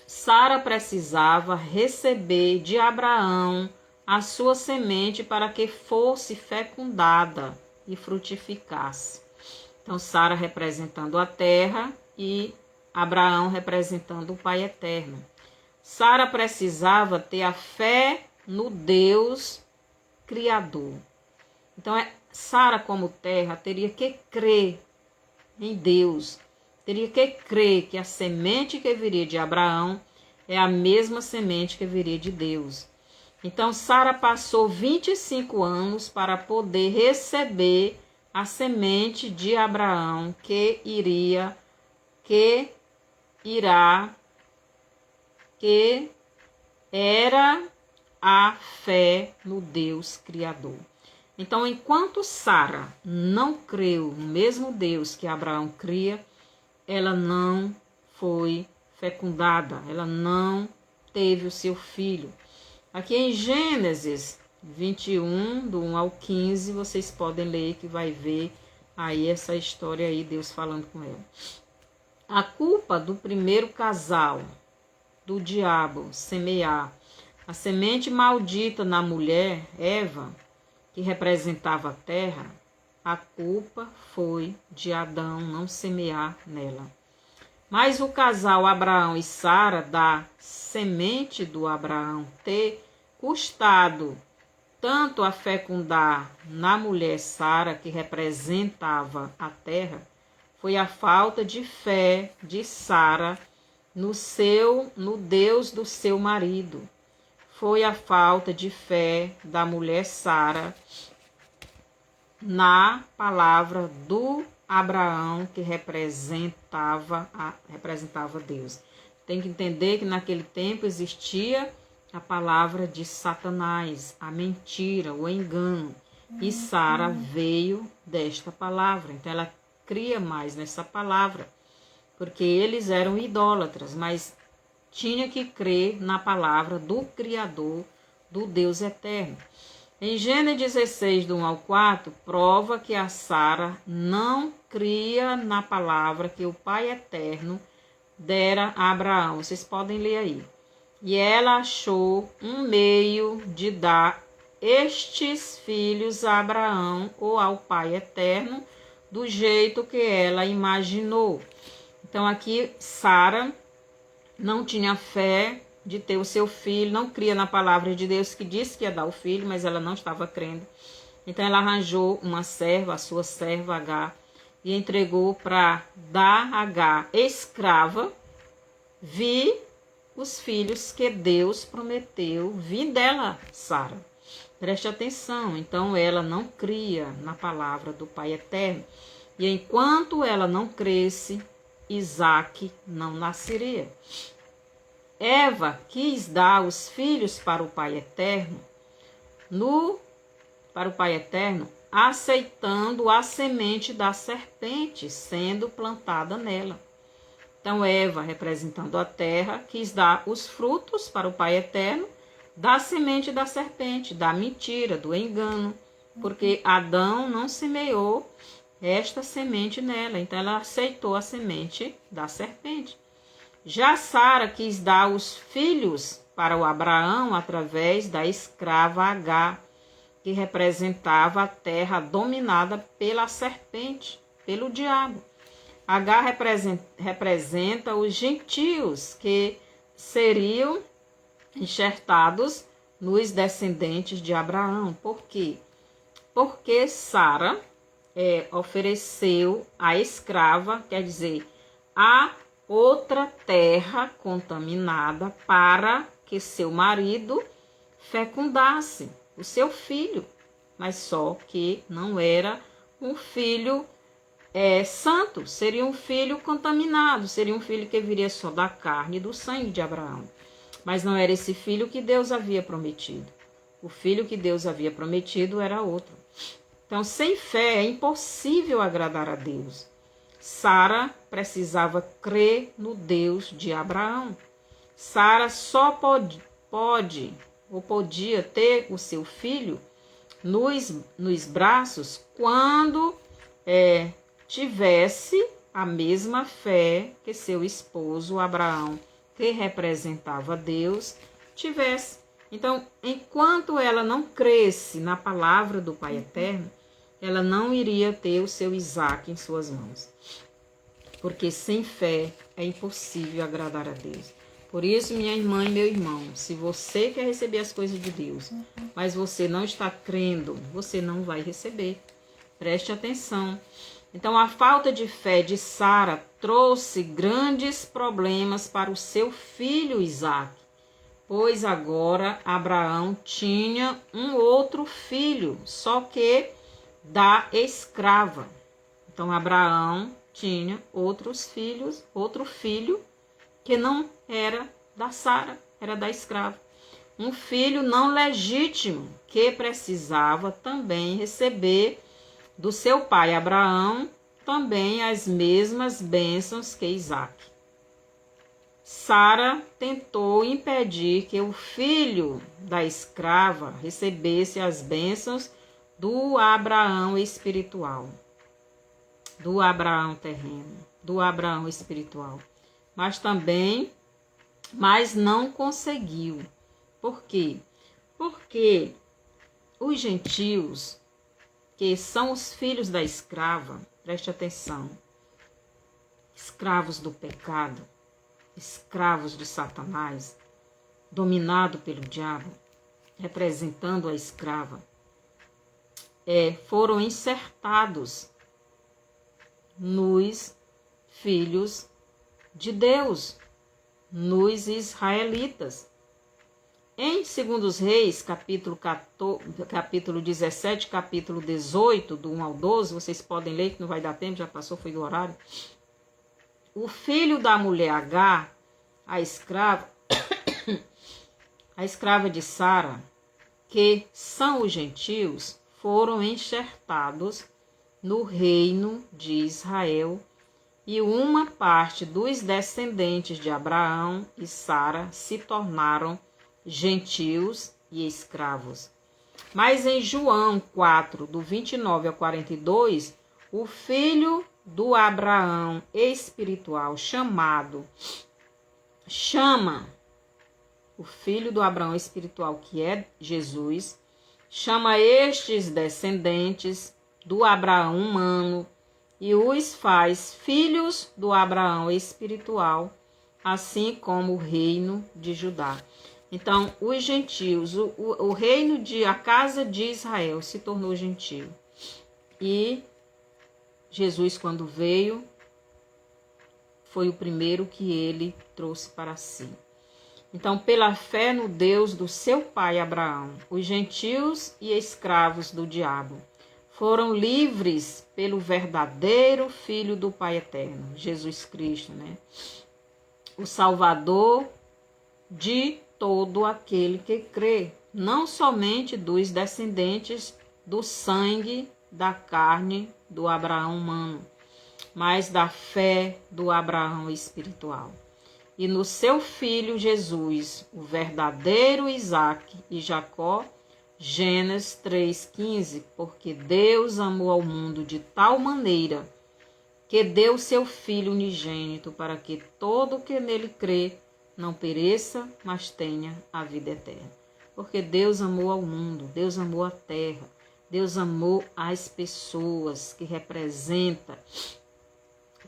Sara precisava receber de Abraão a sua semente para que fosse fecundada e frutificasse. Então, Sara representando a terra e Abraão representando o Pai Eterno. Sara precisava ter a fé no Deus Criador. Então, Sara, como terra, teria que crer em Deus. Teria que crer que a semente que viria de Abraão é a mesma semente que viria de Deus. Então, Sara passou 25 anos para poder receber a semente de Abraão que era a fé no Deus Criador. Então, enquanto Sara não creu no mesmo Deus que Abraão cria, ela não foi fecundada, ela não teve o seu filho. Aqui em Gênesis 21, do 1 ao 15, vocês podem ler que vai ver aí essa história aí, Deus falando com ela. A culpa do primeiro casal, do diabo, semear a semente maldita na mulher, Eva, que representava a terra, a culpa foi de Adão não semear nela. Mas o casal Abraão e Sara, da semente do Abraão ter custado tanto a fecundar na mulher Sara, que representava a terra, foi a falta de fé de Sara no Deus do seu marido. Foi a falta de fé da mulher Sara na palavra do Abraão, que representava Deus. Tem que entender que naquele tempo existia a palavra de Satanás, a mentira, o engano. E Sara veio desta palavra. Então ela cria mais nessa palavra, porque eles eram idólatras, mas tinha que crer na palavra do Criador, do Deus eterno. Em Gênesis 16, do 1 ao 4, prova que a Sara não cria na palavra que o Pai Eterno dera a Abraão. Vocês podem ler aí. E ela achou um meio de dar estes filhos a Abraão ou ao Pai Eterno, do jeito que ela imaginou. Então aqui Sara não tinha fé de ter o seu filho, não cria na palavra de Deus que disse que ia dar o filho, mas ela não estava crendo. Então ela arranjou uma serva, a sua serva Agar, e entregou para dar a Agar, escrava, vir os filhos que Deus prometeu vir dela, Sara. Preste atenção, então ela não cria na palavra do Pai Eterno. E enquanto ela não cresce, Isaque não nasceria. Eva quis dar os filhos para o Pai Eterno, aceitando a semente da serpente sendo plantada nela. Então Eva, representando a terra, quis dar os frutos para o Pai Eterno da semente da serpente, da mentira, do engano, porque Adão não semeou esta semente nela, então ela aceitou a semente da serpente. Já Sara quis dar os filhos para o Abraão através da escrava Agar, que representava a terra dominada pela serpente, pelo diabo. Agar representa os gentios que seriam enxertados nos descendentes de Abraão. Por quê? Porque Sara ofereceu a escrava, quer dizer, a outra terra contaminada para que seu marido fecundasse o seu filho, mas só que não era um filho santo, seria um filho contaminado, seria um filho que viria só da carne e do sangue de Abraão. Mas não era esse filho que Deus havia prometido. O filho que Deus havia prometido era outro. Então, sem fé é impossível agradar a Deus. Sara precisava crer no Deus de Abraão. Sara só podia ter o seu filho nos braços quando tivesse a mesma fé que seu esposo Abraão, que representava Deus, tivesse. Então, enquanto ela não cresce na palavra do Pai Eterno, ela não iria ter o seu Isaque em suas mãos. Porque sem fé é impossível agradar a Deus. Por isso, minha irmã e meu irmão, se você quer receber as coisas de Deus, mas você não está crendo, você não vai receber. Preste atenção. Então, a falta de fé de Sara trouxe grandes problemas para o seu filho Isaque, pois agora Abraão tinha um outro filho, só que da escrava. Então, Abraão tinha outro filho que não era da Sara, era da escrava. Um filho não legítimo que precisava também receber do seu pai Abraão também as mesmas bênçãos que Isaque. Sara tentou impedir que o filho da escrava recebesse as bênçãos do Abraão espiritual, do Abraão terreno, do Abraão espiritual. Mas não conseguiu. Por quê? Porque os gentios, que são os filhos da escrava, preste atenção, escravos do pecado, escravos de Satanás, dominado pelo diabo, representando a escrava, foram insertados nos filhos de Deus, nos israelitas. Em 2 Reis, capítulo 17, capítulo 18, do 1 ao 12, vocês podem ler, que não vai dar tempo, já passou, foi do horário. O filho da mulher Agar, a escrava de Sara, que são os gentios, foram enxertados no reino de Israel, e uma parte dos descendentes de Abraão e Sara se tornaram gentios e escravos. Mas em João 4, do 29 ao 42, o filho do Abraão espiritual o filho do Abraão espiritual, que é Jesus, chama estes descendentes do Abraão humano e os faz filhos do Abraão espiritual, assim como o reino de Judá. Então, os gentios, o reino a casa de Israel se tornou gentio. E Jesus, quando veio, foi o primeiro que ele trouxe para si. Então, pela fé no Deus do seu pai Abraão, os gentios e escravos do diabo foram livres pelo verdadeiro Filho do Pai Eterno, Jesus Cristo, né? O Salvador de todo aquele que crê, não somente dos descendentes do sangue, da carne do Abraão humano, mas da fé do Abraão espiritual. E no seu filho Jesus, o verdadeiro Isaque e Jacó, Gênesis 3,15, porque Deus amou ao mundo de tal maneira que deu seu Filho unigênito para que todo o que nele crê não pereça, mas tenha a vida eterna. Porque Deus amou ao mundo, Deus amou a terra, Deus amou as pessoas que representa,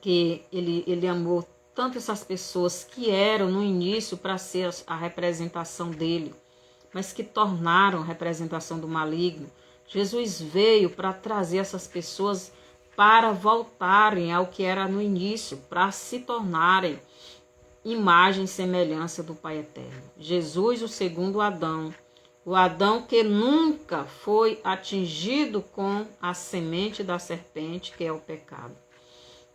que ele amou tanto essas pessoas que eram no início para ser a representação dele, mas que tornaram a representação do maligno. Jesus veio para trazer essas pessoas para voltarem ao que era no início, para se tornarem imagem e semelhança do Pai Eterno. Jesus, o segundo Adão, o Adão que nunca foi atingido com a semente da serpente, que é o pecado.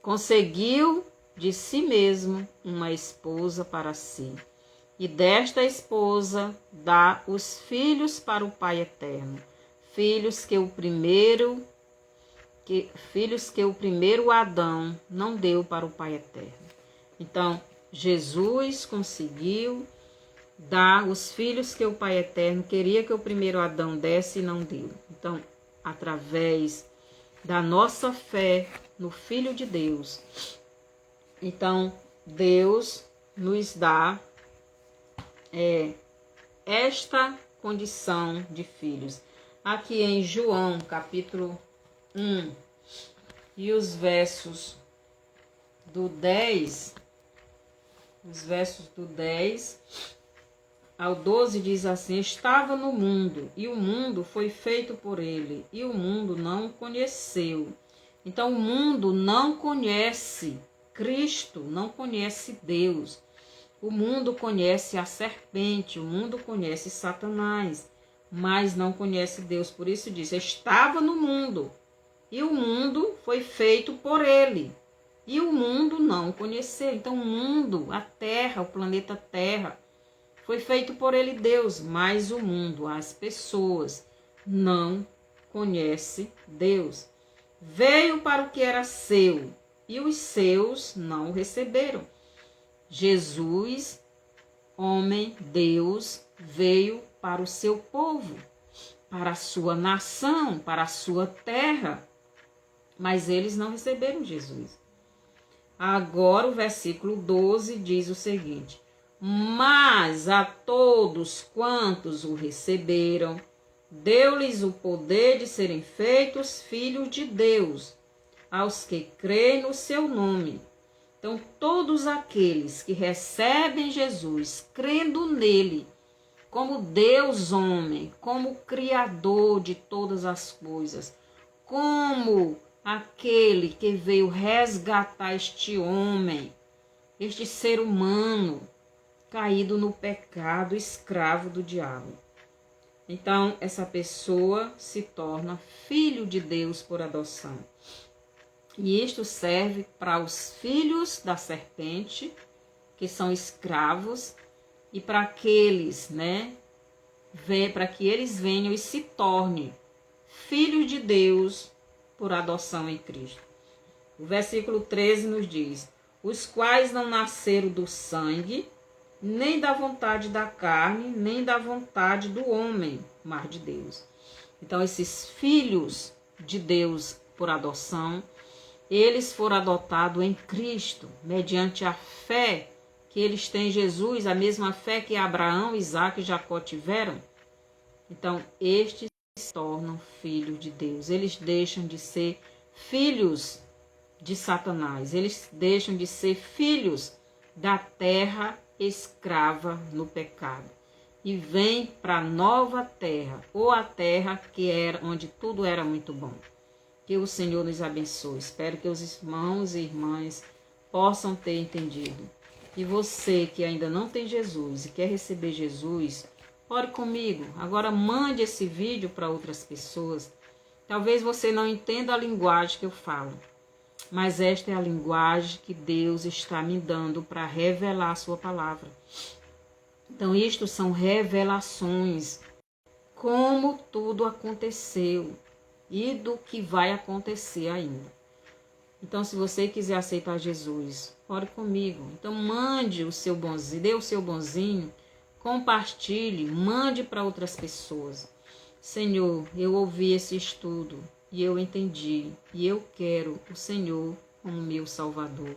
Conseguiu de si mesmo uma esposa para si. E desta esposa dá os filhos para o Pai Eterno. Filhos que o primeiro Adão não deu para o Pai Eterno. Então, Jesus conseguiu dar os filhos que o Pai Eterno queria que o primeiro Adão desse e não deu. Então, através da nossa fé no Filho de Deus, então Deus nos dá esta condição de filhos. Aqui em João, capítulo 1, e os versos do 10 ao 12 diz assim: estava no mundo, e o mundo foi feito por ele, e o mundo não o conheceu. Então o mundo não conhece Cristo, não conhece Deus. O mundo conhece a serpente, o mundo conhece Satanás, mas não conhece Deus. Por isso diz: estava no mundo, e o mundo foi feito por ele, e o mundo não o conheceu. Então o mundo, a terra, o planeta Terra, foi feito por ele, Deus, mas o mundo, as pessoas, não conhece Deus. Veio para o que era seu, e os seus não o receberam. Jesus, homem, Deus, veio para o seu povo, para a sua nação, para a sua terra, mas eles não receberam Jesus. Agora o versículo 12 diz o seguinte: mas a todos quantos o receberam, deu-lhes o poder de serem feitos filhos de Deus, aos que creem no seu nome. Então, todos aqueles que recebem Jesus, crendo nele, como Deus homem, como Criador de todas as coisas, como aquele que veio resgatar este homem, este ser humano, caído no pecado, escravo do diabo. Então, essa pessoa se torna filho de Deus por adoção. E isto serve para os filhos da serpente, que são escravos, e para aqueles, para que eles venham e se tornem filhos de Deus por adoção em Cristo. O versículo 13 nos diz: os quais não nasceram do sangue, nem da vontade da carne, nem da vontade do homem, mas de Deus. Então, esses filhos de Deus por adoção, eles foram adotados em Cristo, mediante a fé que eles têm em Jesus, a mesma fé que Abraão, Isaque e Jacó tiveram. Então, estes se tornam filhos de Deus. Eles deixam de ser filhos de Satanás. Eles deixam de ser filhos da terra escrava no pecado. E vêm para a nova terra, ou a terra que era onde tudo era muito bom. Que o Senhor nos abençoe. Espero que os irmãos e irmãs possam ter entendido. E você que ainda não tem Jesus e quer receber Jesus, ore comigo. Agora mande esse vídeo para outras pessoas. Talvez você não entenda a linguagem que eu falo, mas esta é a linguagem que Deus está me dando para revelar a sua palavra. Então, isto são revelações, como tudo aconteceu e do que vai acontecer ainda. Então, se você quiser aceitar Jesus, ore comigo. Então, mande o seu bonzinho, dê o seu bonzinho, compartilhe, mande para outras pessoas. Senhor, eu ouvi esse estudo e eu entendi, e eu quero o Senhor como meu Salvador.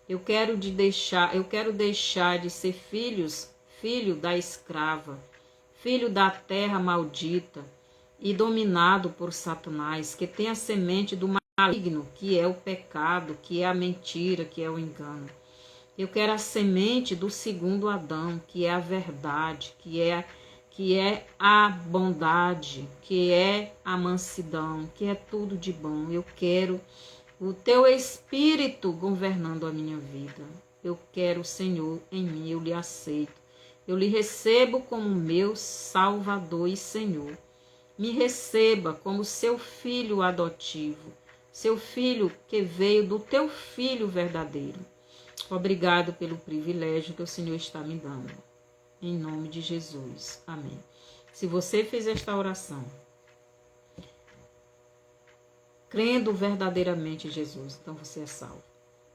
Eu quero deixar de ser filho da escrava, filho da terra maldita e dominado por Satanás, que tem a semente do maligno, que é o pecado, que é a mentira, que é o engano. Eu quero a semente do segundo Adão, que é a verdade, que é a bondade, que é a mansidão, que é tudo de bom. Eu quero o teu Espírito governando a minha vida. Eu quero o Senhor em mim, eu lhe aceito. Eu lhe recebo como meu Salvador e Senhor. Me receba como seu filho adotivo, seu filho que veio do teu filho verdadeiro. Obrigado pelo privilégio que o Senhor está me dando. Em nome de Jesus. Amém. Se você fez esta oração, crendo verdadeiramente em Jesus, então você é salvo.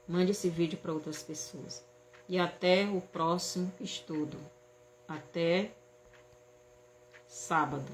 Mande esse vídeo para outras pessoas. E até o próximo estudo. Até sábado.